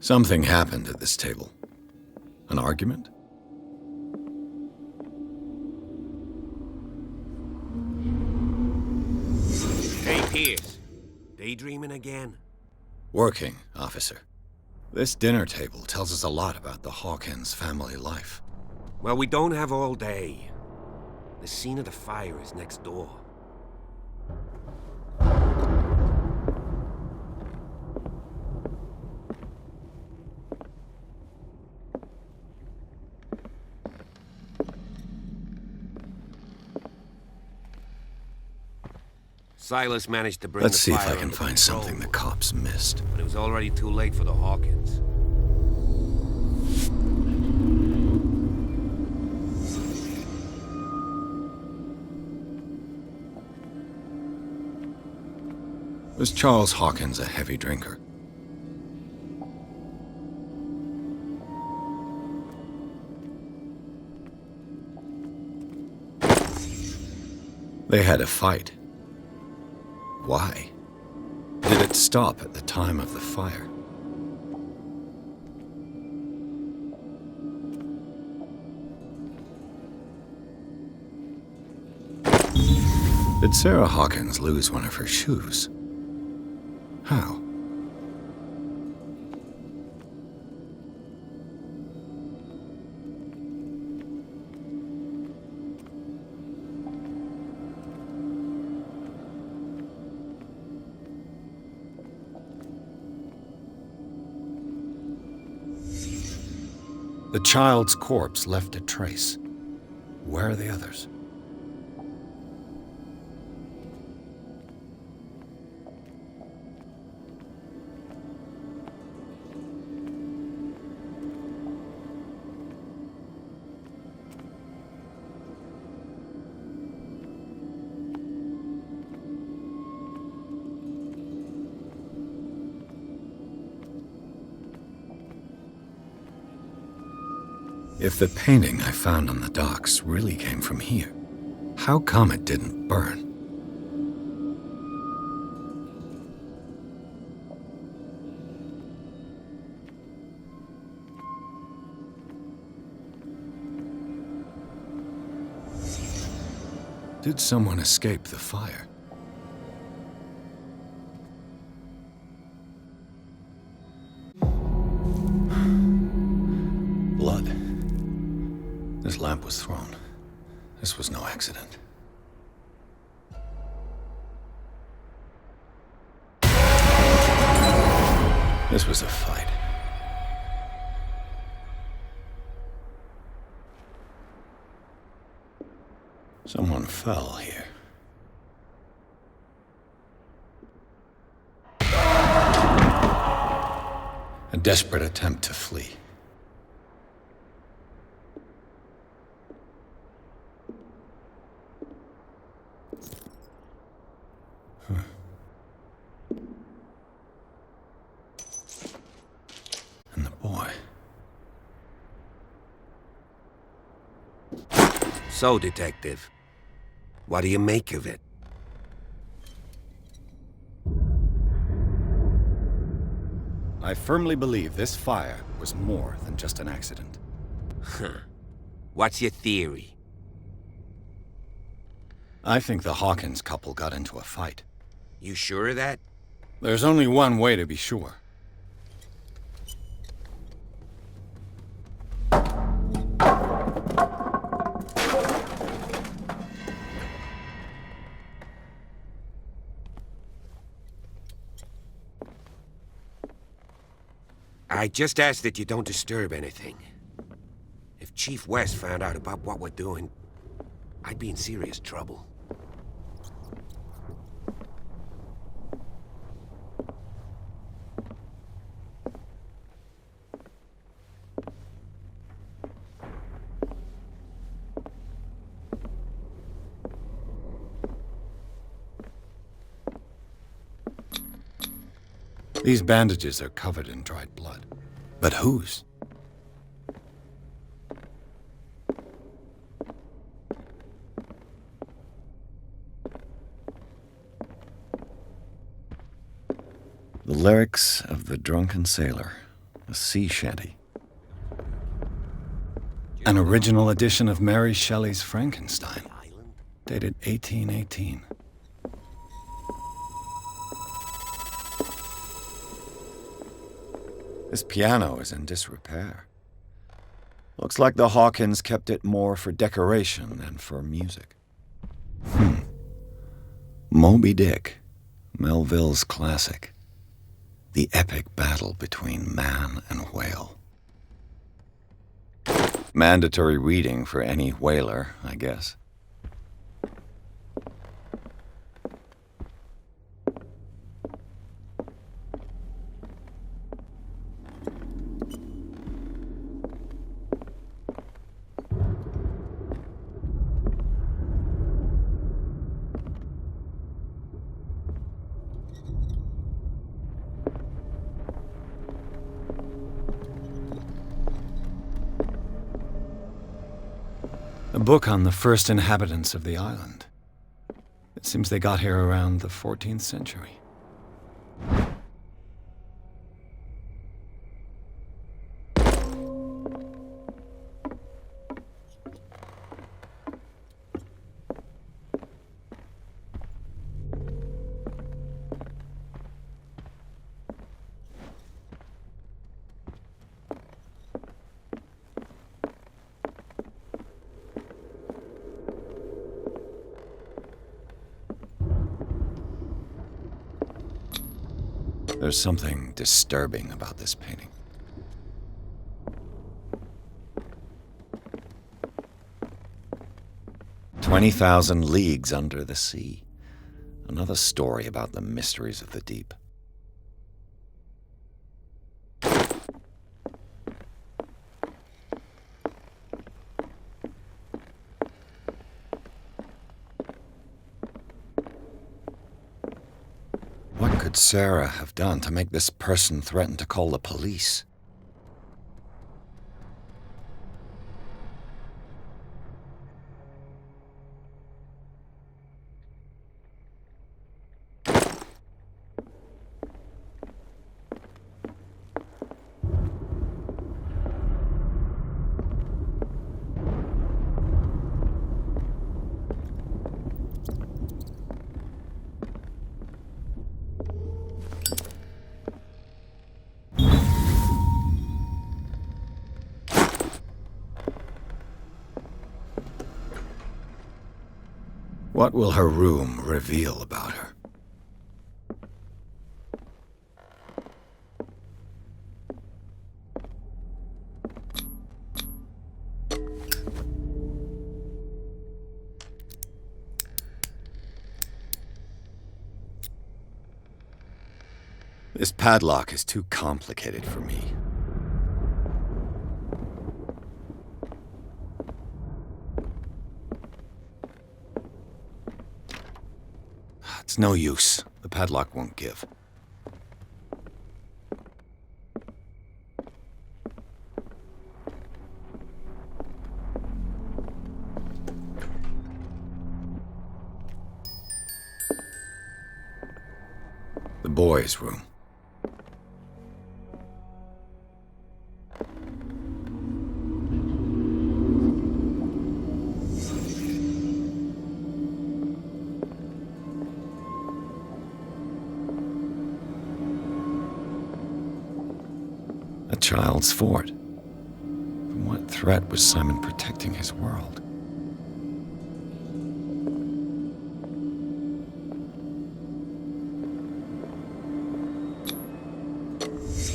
Speaker 2: Something happened at this table. An argument?
Speaker 14: Hey, Pierce. Daydreaming again?
Speaker 2: Working, officer. This dinner table tells us a lot about the Hawkins family life.
Speaker 14: Well, we don't have all day. The scene of the fire is next door. Silas managed to bring
Speaker 2: Let's
Speaker 14: the
Speaker 2: see if
Speaker 14: fire
Speaker 2: I can
Speaker 14: under
Speaker 2: find
Speaker 14: control,
Speaker 2: something the cops missed.
Speaker 14: but it was already too late for the Hawkins.
Speaker 2: Was Charles Hawkins a heavy drinker? They had a fight. Why? Did it stop at the time of the fire? Did Sarah Hawkins lose one of her shoes? How? The child's corpse left a trace. Where are the others? If the painting I found on the docks really came from here, how come it didn't burn? Did someone escape the fire? Blood. This lamp was thrown. This was no accident. This was a fight. Someone fell here. A desperate attempt to flee. And the boy.
Speaker 14: So, Detective, what do you make of it?
Speaker 2: I firmly believe this fire was more than just an accident.
Speaker 14: What's your theory?
Speaker 2: I think the Hawkins couple got into a fight.
Speaker 14: You sure of that?
Speaker 2: There's only one way to be sure.
Speaker 14: I just ask that you don't disturb anything. If Chief West found out about what we're doing, I'd be in serious trouble.
Speaker 2: These bandages are covered in dried blood. But whose? The lyrics of The Drunken Sailor, a sea shanty. An original edition of Mary Shelley's Frankenstein, dated 1818. This piano is in disrepair. Looks like the Hawkins kept it more for decoration than for music. Moby Dick, Melville's classic. The epic battle between man and whale. Mandatory reading for any whaler, I guess. A book on the first inhabitants of the island. It seems they got here around the 14th century. There's something disturbing about this painting. "20,000 Leagues Under the Sea." Another story about the mysteries of the deep. What could Sarah have done to make this person threaten to call the police? What will her room reveal about her? This padlock is too complicated for me. It's no use. The padlock won't give. The boys' room. A child's fort. From what threat was Simon protecting his world?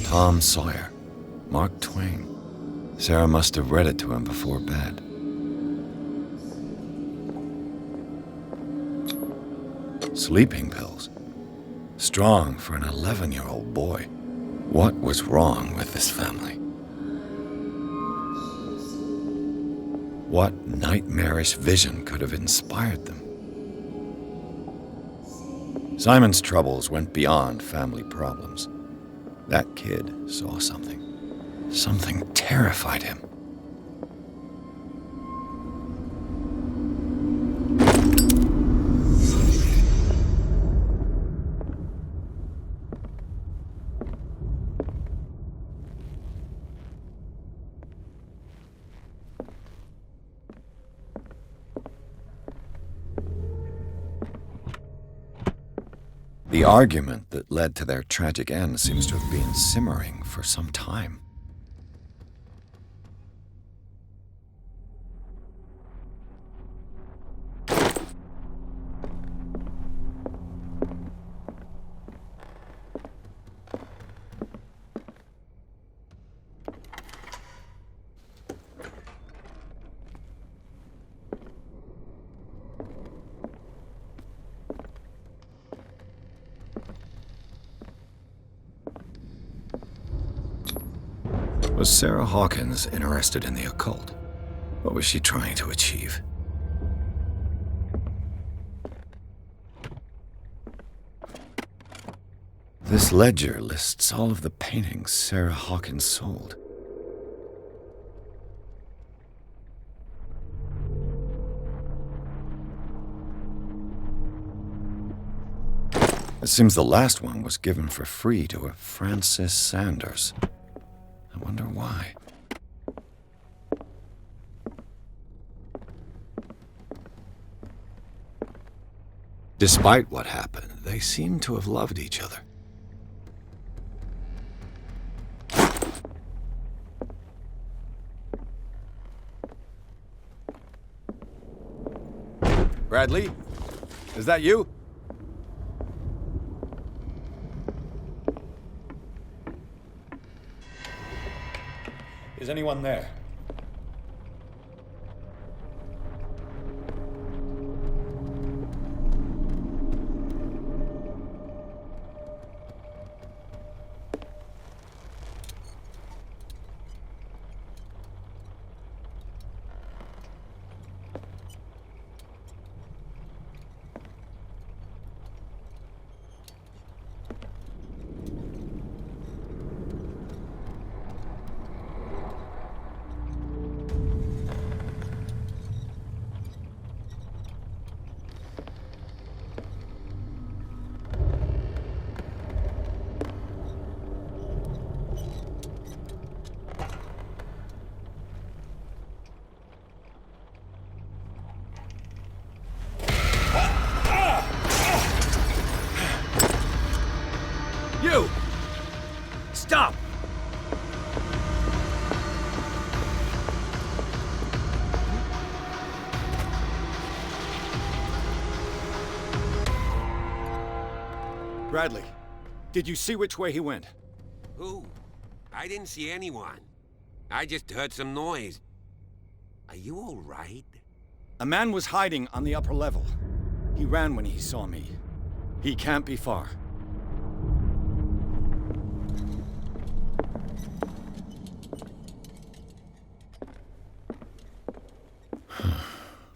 Speaker 2: Tom Sawyer, Mark Twain. Sarah must have read it to him before bed. Sleeping pills. Strong for an 11-year-old boy. What was wrong with this family? What nightmarish vision could have inspired them? Simon's troubles went beyond family problems. That kid saw something. Something terrified him. The argument that led to their tragic end seems to have been simmering for some time. Was Sarah Hawkins interested in the occult? What was she trying to achieve? This ledger lists all of the paintings Sarah Hawkins sold. It seems the last one was given for free to a Francis Sanders. I wonder why. Despite what happened, they seem to have loved each other.
Speaker 15: Bradley? Is that you?
Speaker 2: Is anyone there?
Speaker 15: You! Stop!
Speaker 2: Bradley, did you see which way he went?
Speaker 14: Who? I didn't see anyone. I just heard some noise. Are you all right?
Speaker 2: A man was hiding on the upper level. He ran when he saw me. He can't be far.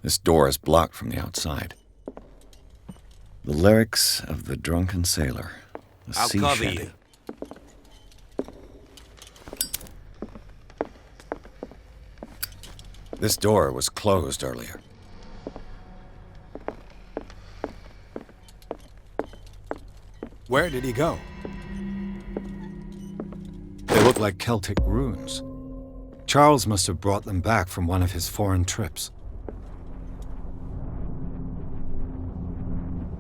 Speaker 2: This door is blocked from the outside. The lyrics of the drunken sailor. The
Speaker 14: I'll
Speaker 2: sea
Speaker 14: cover
Speaker 2: shanty.
Speaker 14: you.
Speaker 2: This door was closed earlier.
Speaker 15: Where did he go?
Speaker 2: They look like Celtic runes. Charles must have brought them back from one of his foreign trips.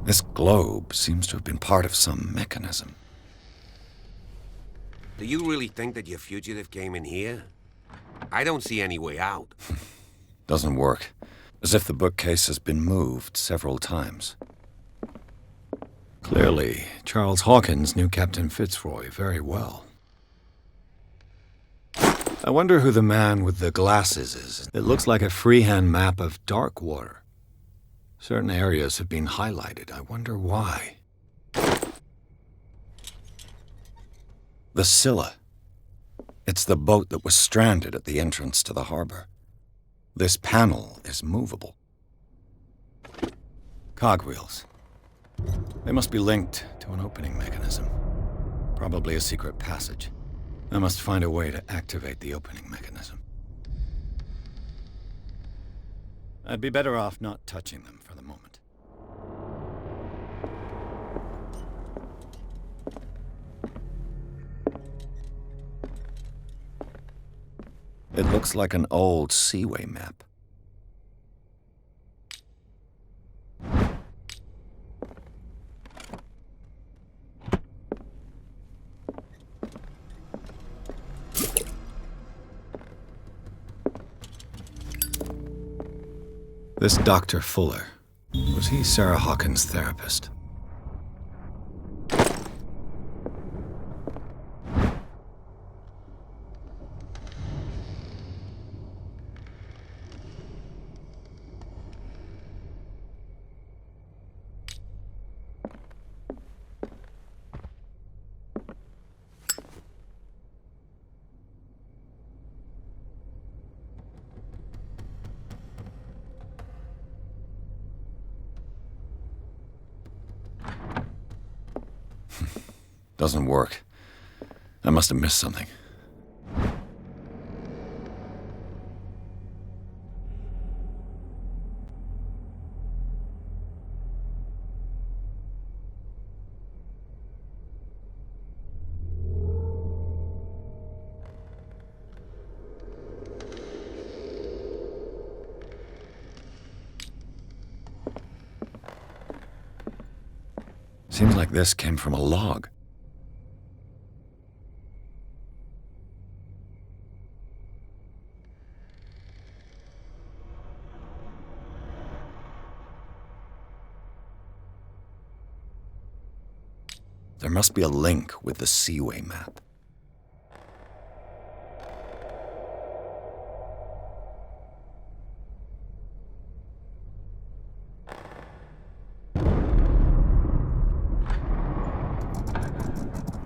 Speaker 2: This globe seems to have been part of some mechanism.
Speaker 14: Do you really think that your fugitive came in here? I don't see any way out.
Speaker 2: Doesn't work. As if the bookcase has been moved several times. Clearly, Charles Hawkins knew Captain Fitzroy very well. I wonder who the man with the glasses is. It looks like a freehand map of Darkwater. Certain areas have been highlighted. I wonder why. The Scylla. It's the boat that was stranded at the entrance to the harbor. This panel is movable. Cogwheels. They must be linked to an opening mechanism. Probably a secret passage. I must find a way to activate the opening mechanism. I'd be better off not touching them for the moment. It looks like an old seaway map. This Dr. Fuller, was he Sarah Hawkins' therapist? Doesn't work. I must have missed something. Seems like this came from a log. There must be a link with the Seaway map.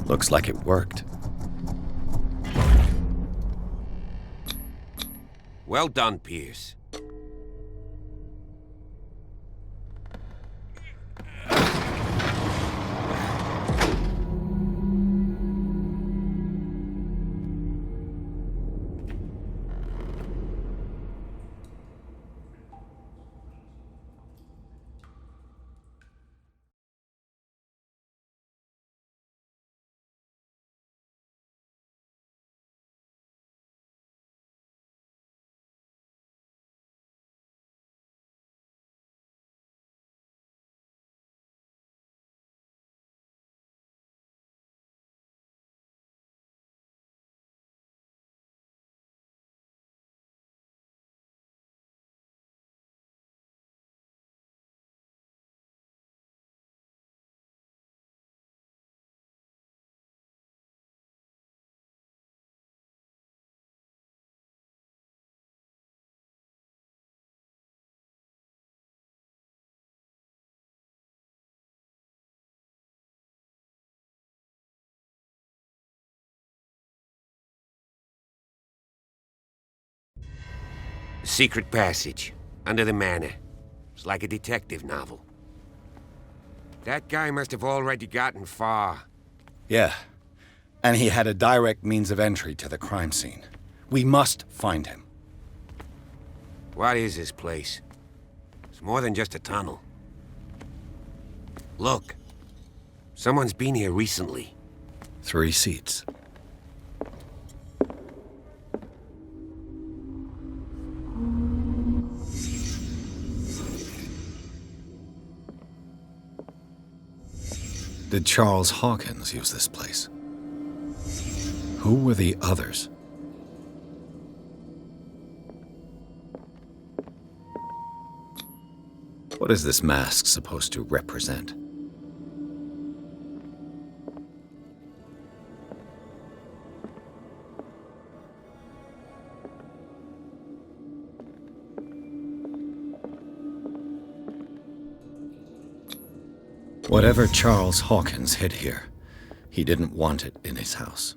Speaker 2: Looks like it worked.
Speaker 14: Well done, Pierce. Secret passage, under the manor. It's like a detective novel. That guy must have already gotten far.
Speaker 2: Yeah, and he had a direct means of entry to the crime scene. We must find him.
Speaker 14: What is this place? It's more than just a tunnel. Look. Someone's been here recently.
Speaker 2: 3 seats. Did Charles Hawkins use this place? Who were the others? What is this mask supposed to represent? Whatever Charles Hawkins hid here, he didn't want it in his house.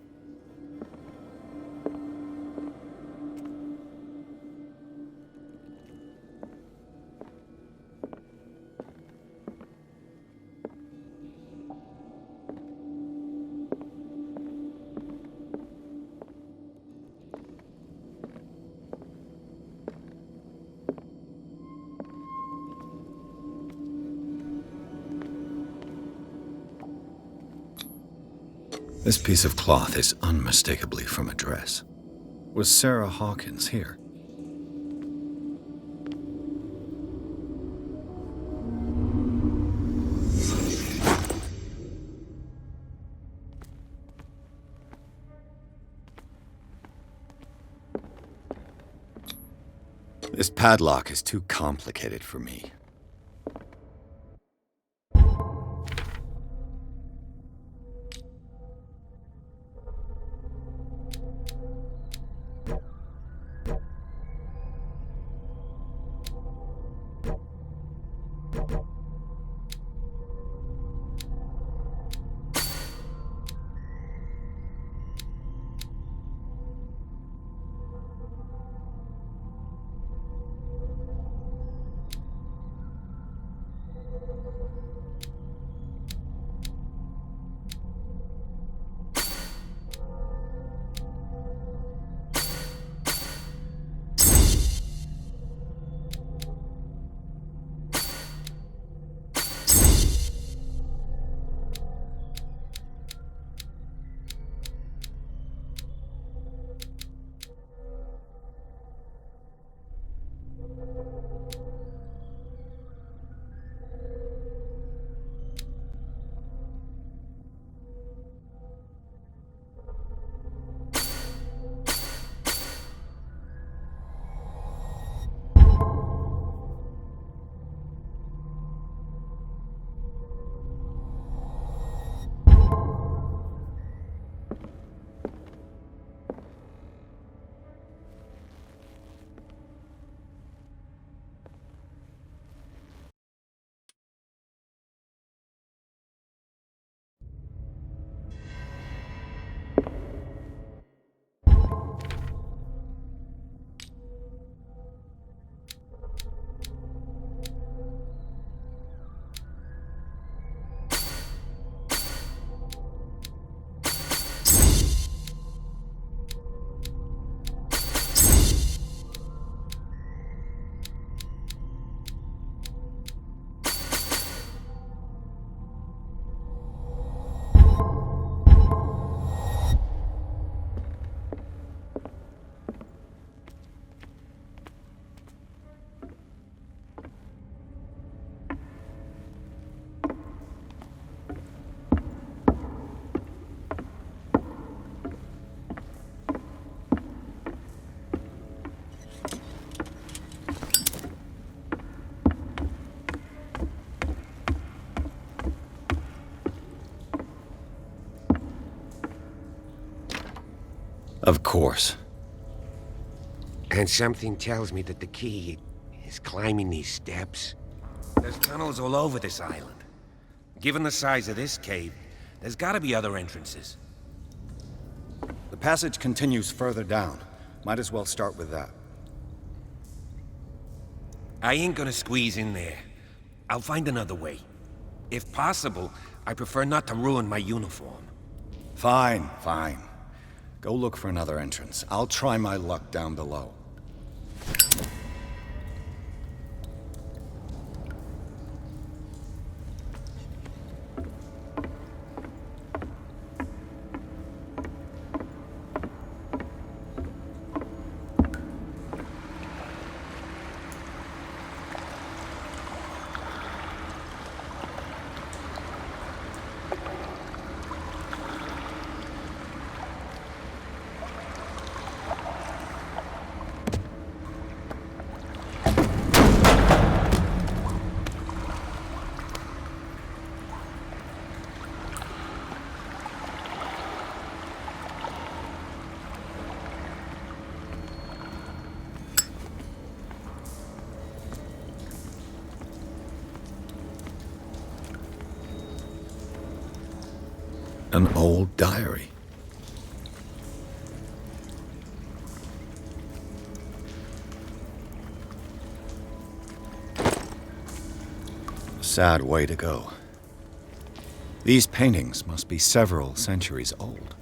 Speaker 2: This piece of cloth is unmistakably from a dress. Was Sarah Hawkins here? This padlock is too complicated for me. Of course.
Speaker 14: And something tells me that the key is climbing these steps. There's tunnels all over this island. Given the size of this cave, there's gotta be other entrances.
Speaker 2: The passage continues further down. Might as well start with that.
Speaker 14: I ain't gonna squeeze in there. I'll find another way. If possible, I prefer not to ruin my uniform.
Speaker 2: Fine, fine. Go look for another entrance. I'll try my luck down below. An old diary. Sad way to go. These paintings must be several centuries old.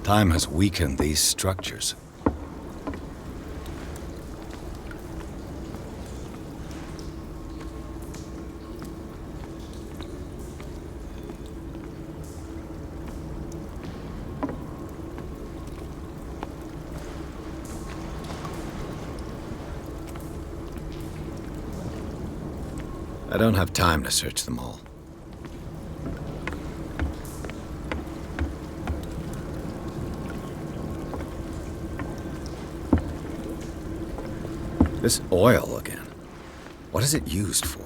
Speaker 2: Time has weakened these structures. I don't have time to search them all. This oil again. What is it used for?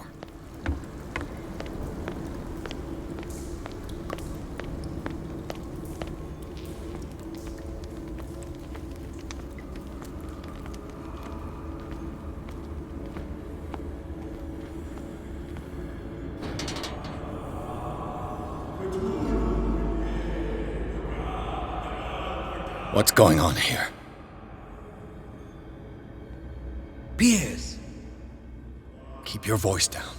Speaker 2: What's going on here?
Speaker 13: Piers!
Speaker 2: Keep your voice down.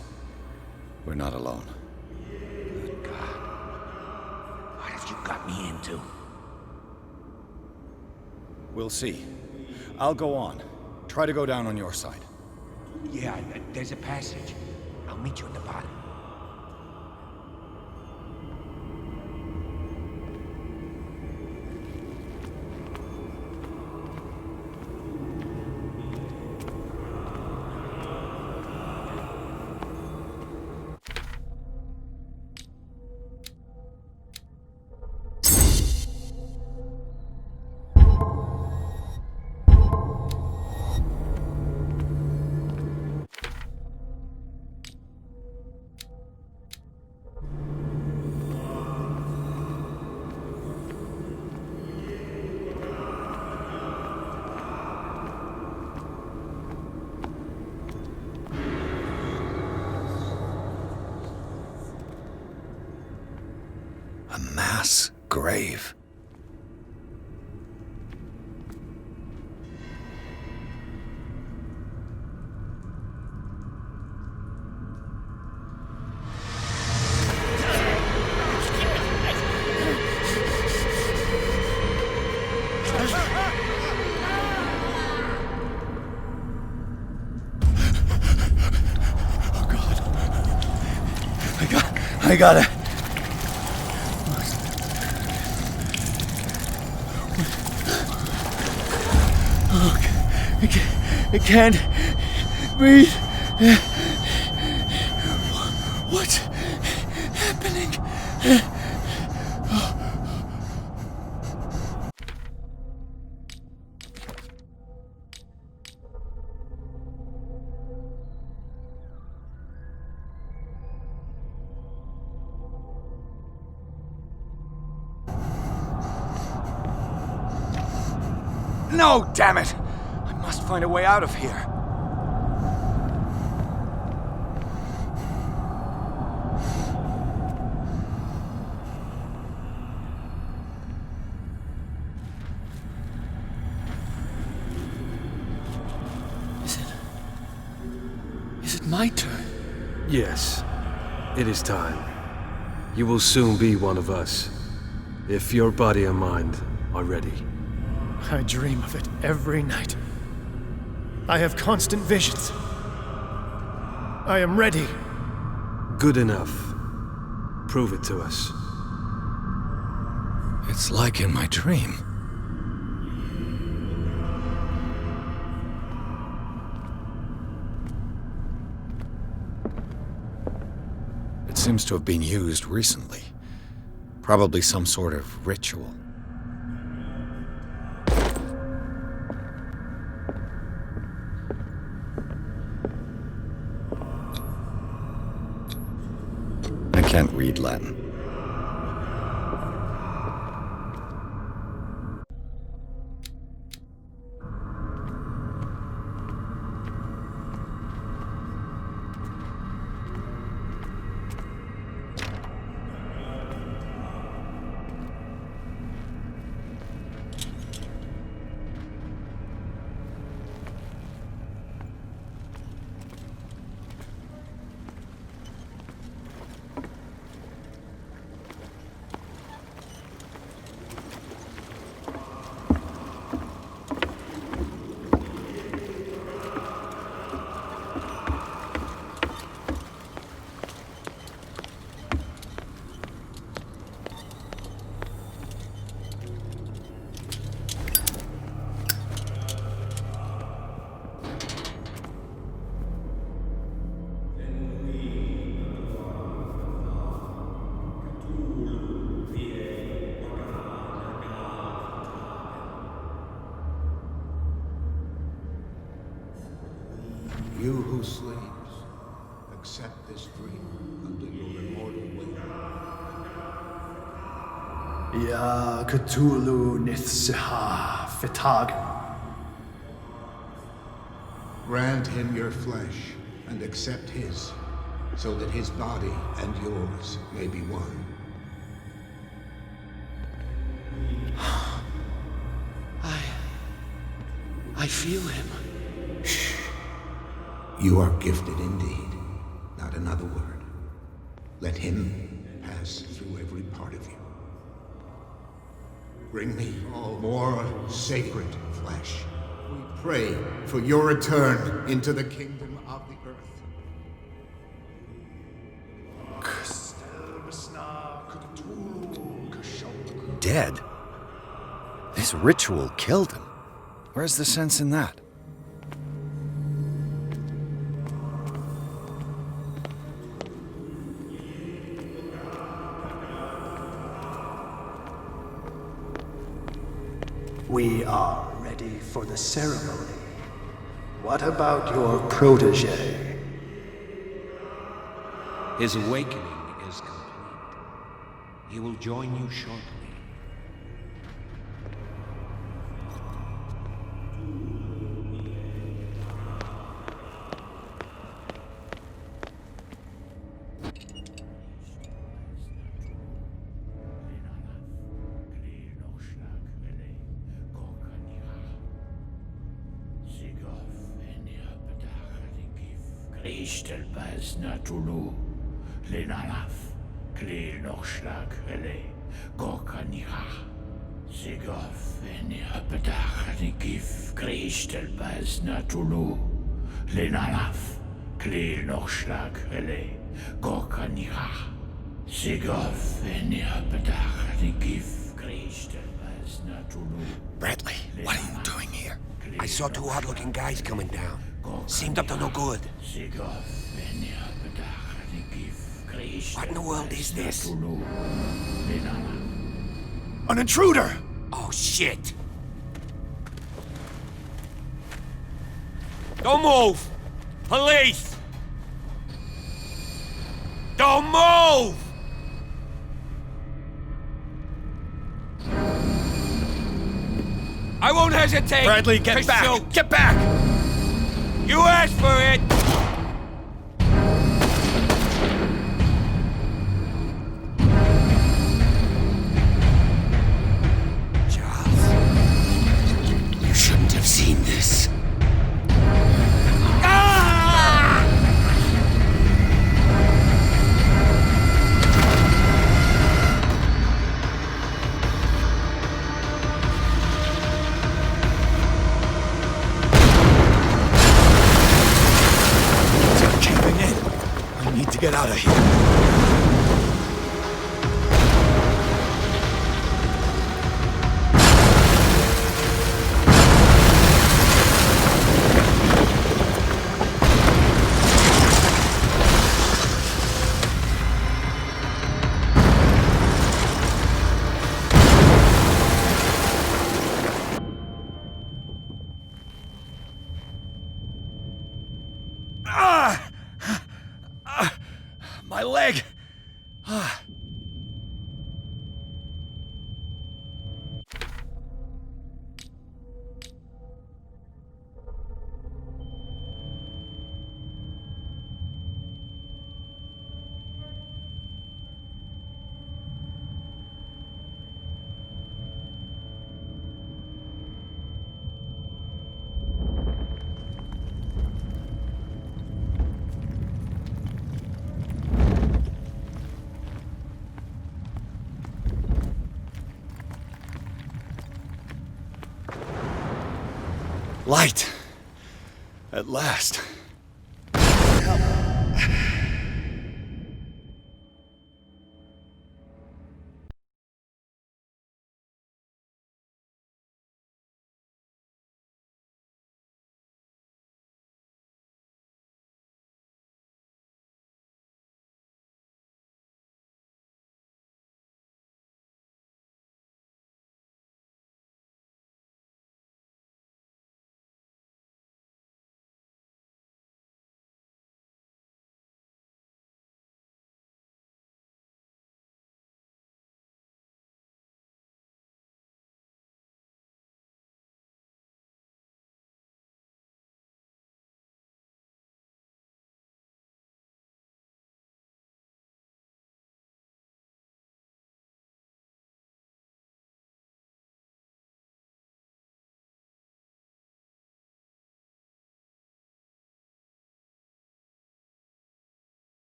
Speaker 2: We're not alone.
Speaker 13: Good God. What have you got me into?
Speaker 2: We'll see. I'll go on. Try to go down on your side.
Speaker 13: Yeah, there's a passage. I'll meet you at the bottom.
Speaker 2: A mass grave. I got it. I can't breathe. What's happening? No, damn it! I must find a way out of here. Is it my turn?
Speaker 12: Yes, it is time. You will soon be one of us, if your body and mind are ready.
Speaker 9: I dream of it every night. I have constant visions. I am ready.
Speaker 12: Good enough. Prove it to us.
Speaker 2: It's like in my dream. It seems to have been used recently. Probably some sort of ritual. I can't read Latin.
Speaker 6: fellow slaves, accept this dream under your immortal will.
Speaker 9: Ya Cthulhu Nithsiha Fitagu.
Speaker 6: Grant him your flesh and accept his, so that his body and yours may be one.
Speaker 4: I feel him.
Speaker 6: Shh. You are gifted indeed. Not another word. Let him pass through every part of you. Bring me all more sacred flesh. We pray for your return into the kingdom of the earth.
Speaker 2: Dead? This ritual killed him. Where's the sense in that?
Speaker 9: We are ready for the ceremony. What about your protege?
Speaker 16: His awakening is complete. He will join you shortly.
Speaker 17: Cristelbas Natulu, Lenalaf, Clear Nochschlag, Rele, Gorkanira, Sigov, Eniapetach, Nikif, Cristelbas Natulu, Lenalaf, Clear Nochschlag, Rele, Gorkanira, Sigov, Eniapetach, Nikif, Cristelbas Natulu.
Speaker 14: Bradley, what are you doing here? I saw two odd-looking guys coming down. Seemed up to no good. What in the world is this?
Speaker 2: An intruder!
Speaker 14: Oh, shit! Don't move! Police! Don't move! I won't hesitate!
Speaker 2: Bradley, get back!
Speaker 14: Shoot.
Speaker 2: Get back!
Speaker 14: You asked for it! Charles, you shouldn't have seen this.
Speaker 2: Get out of here. My leg! Light. At last.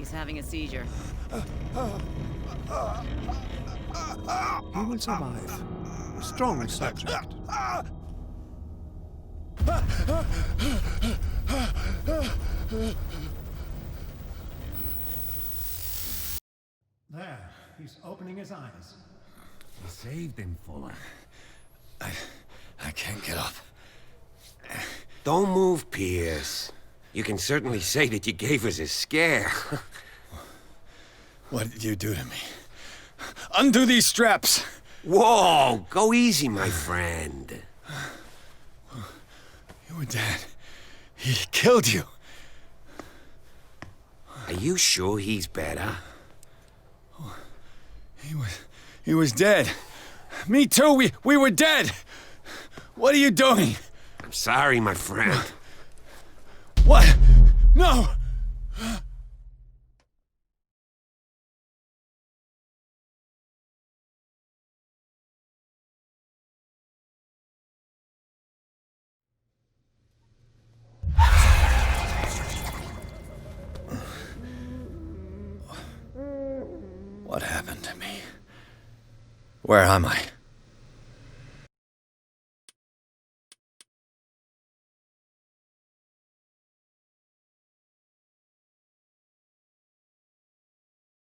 Speaker 18: He's having a seizure.
Speaker 9: He will survive. Strong subject.
Speaker 19: There, he's opening his eyes.
Speaker 14: You saved him, Fuller.
Speaker 2: I can't get up.
Speaker 14: Don't move, Pierce. You can certainly say that you gave us a scare.
Speaker 2: What did you do to me? Undo these straps!
Speaker 14: Whoa! Go easy, my friend.
Speaker 2: You were dead. He killed you.
Speaker 14: Are you sure he's better?
Speaker 2: He was dead. Me too, we were dead! What are you doing?
Speaker 14: I'm sorry, my friend.
Speaker 2: What? No! What happened to me? Where am I?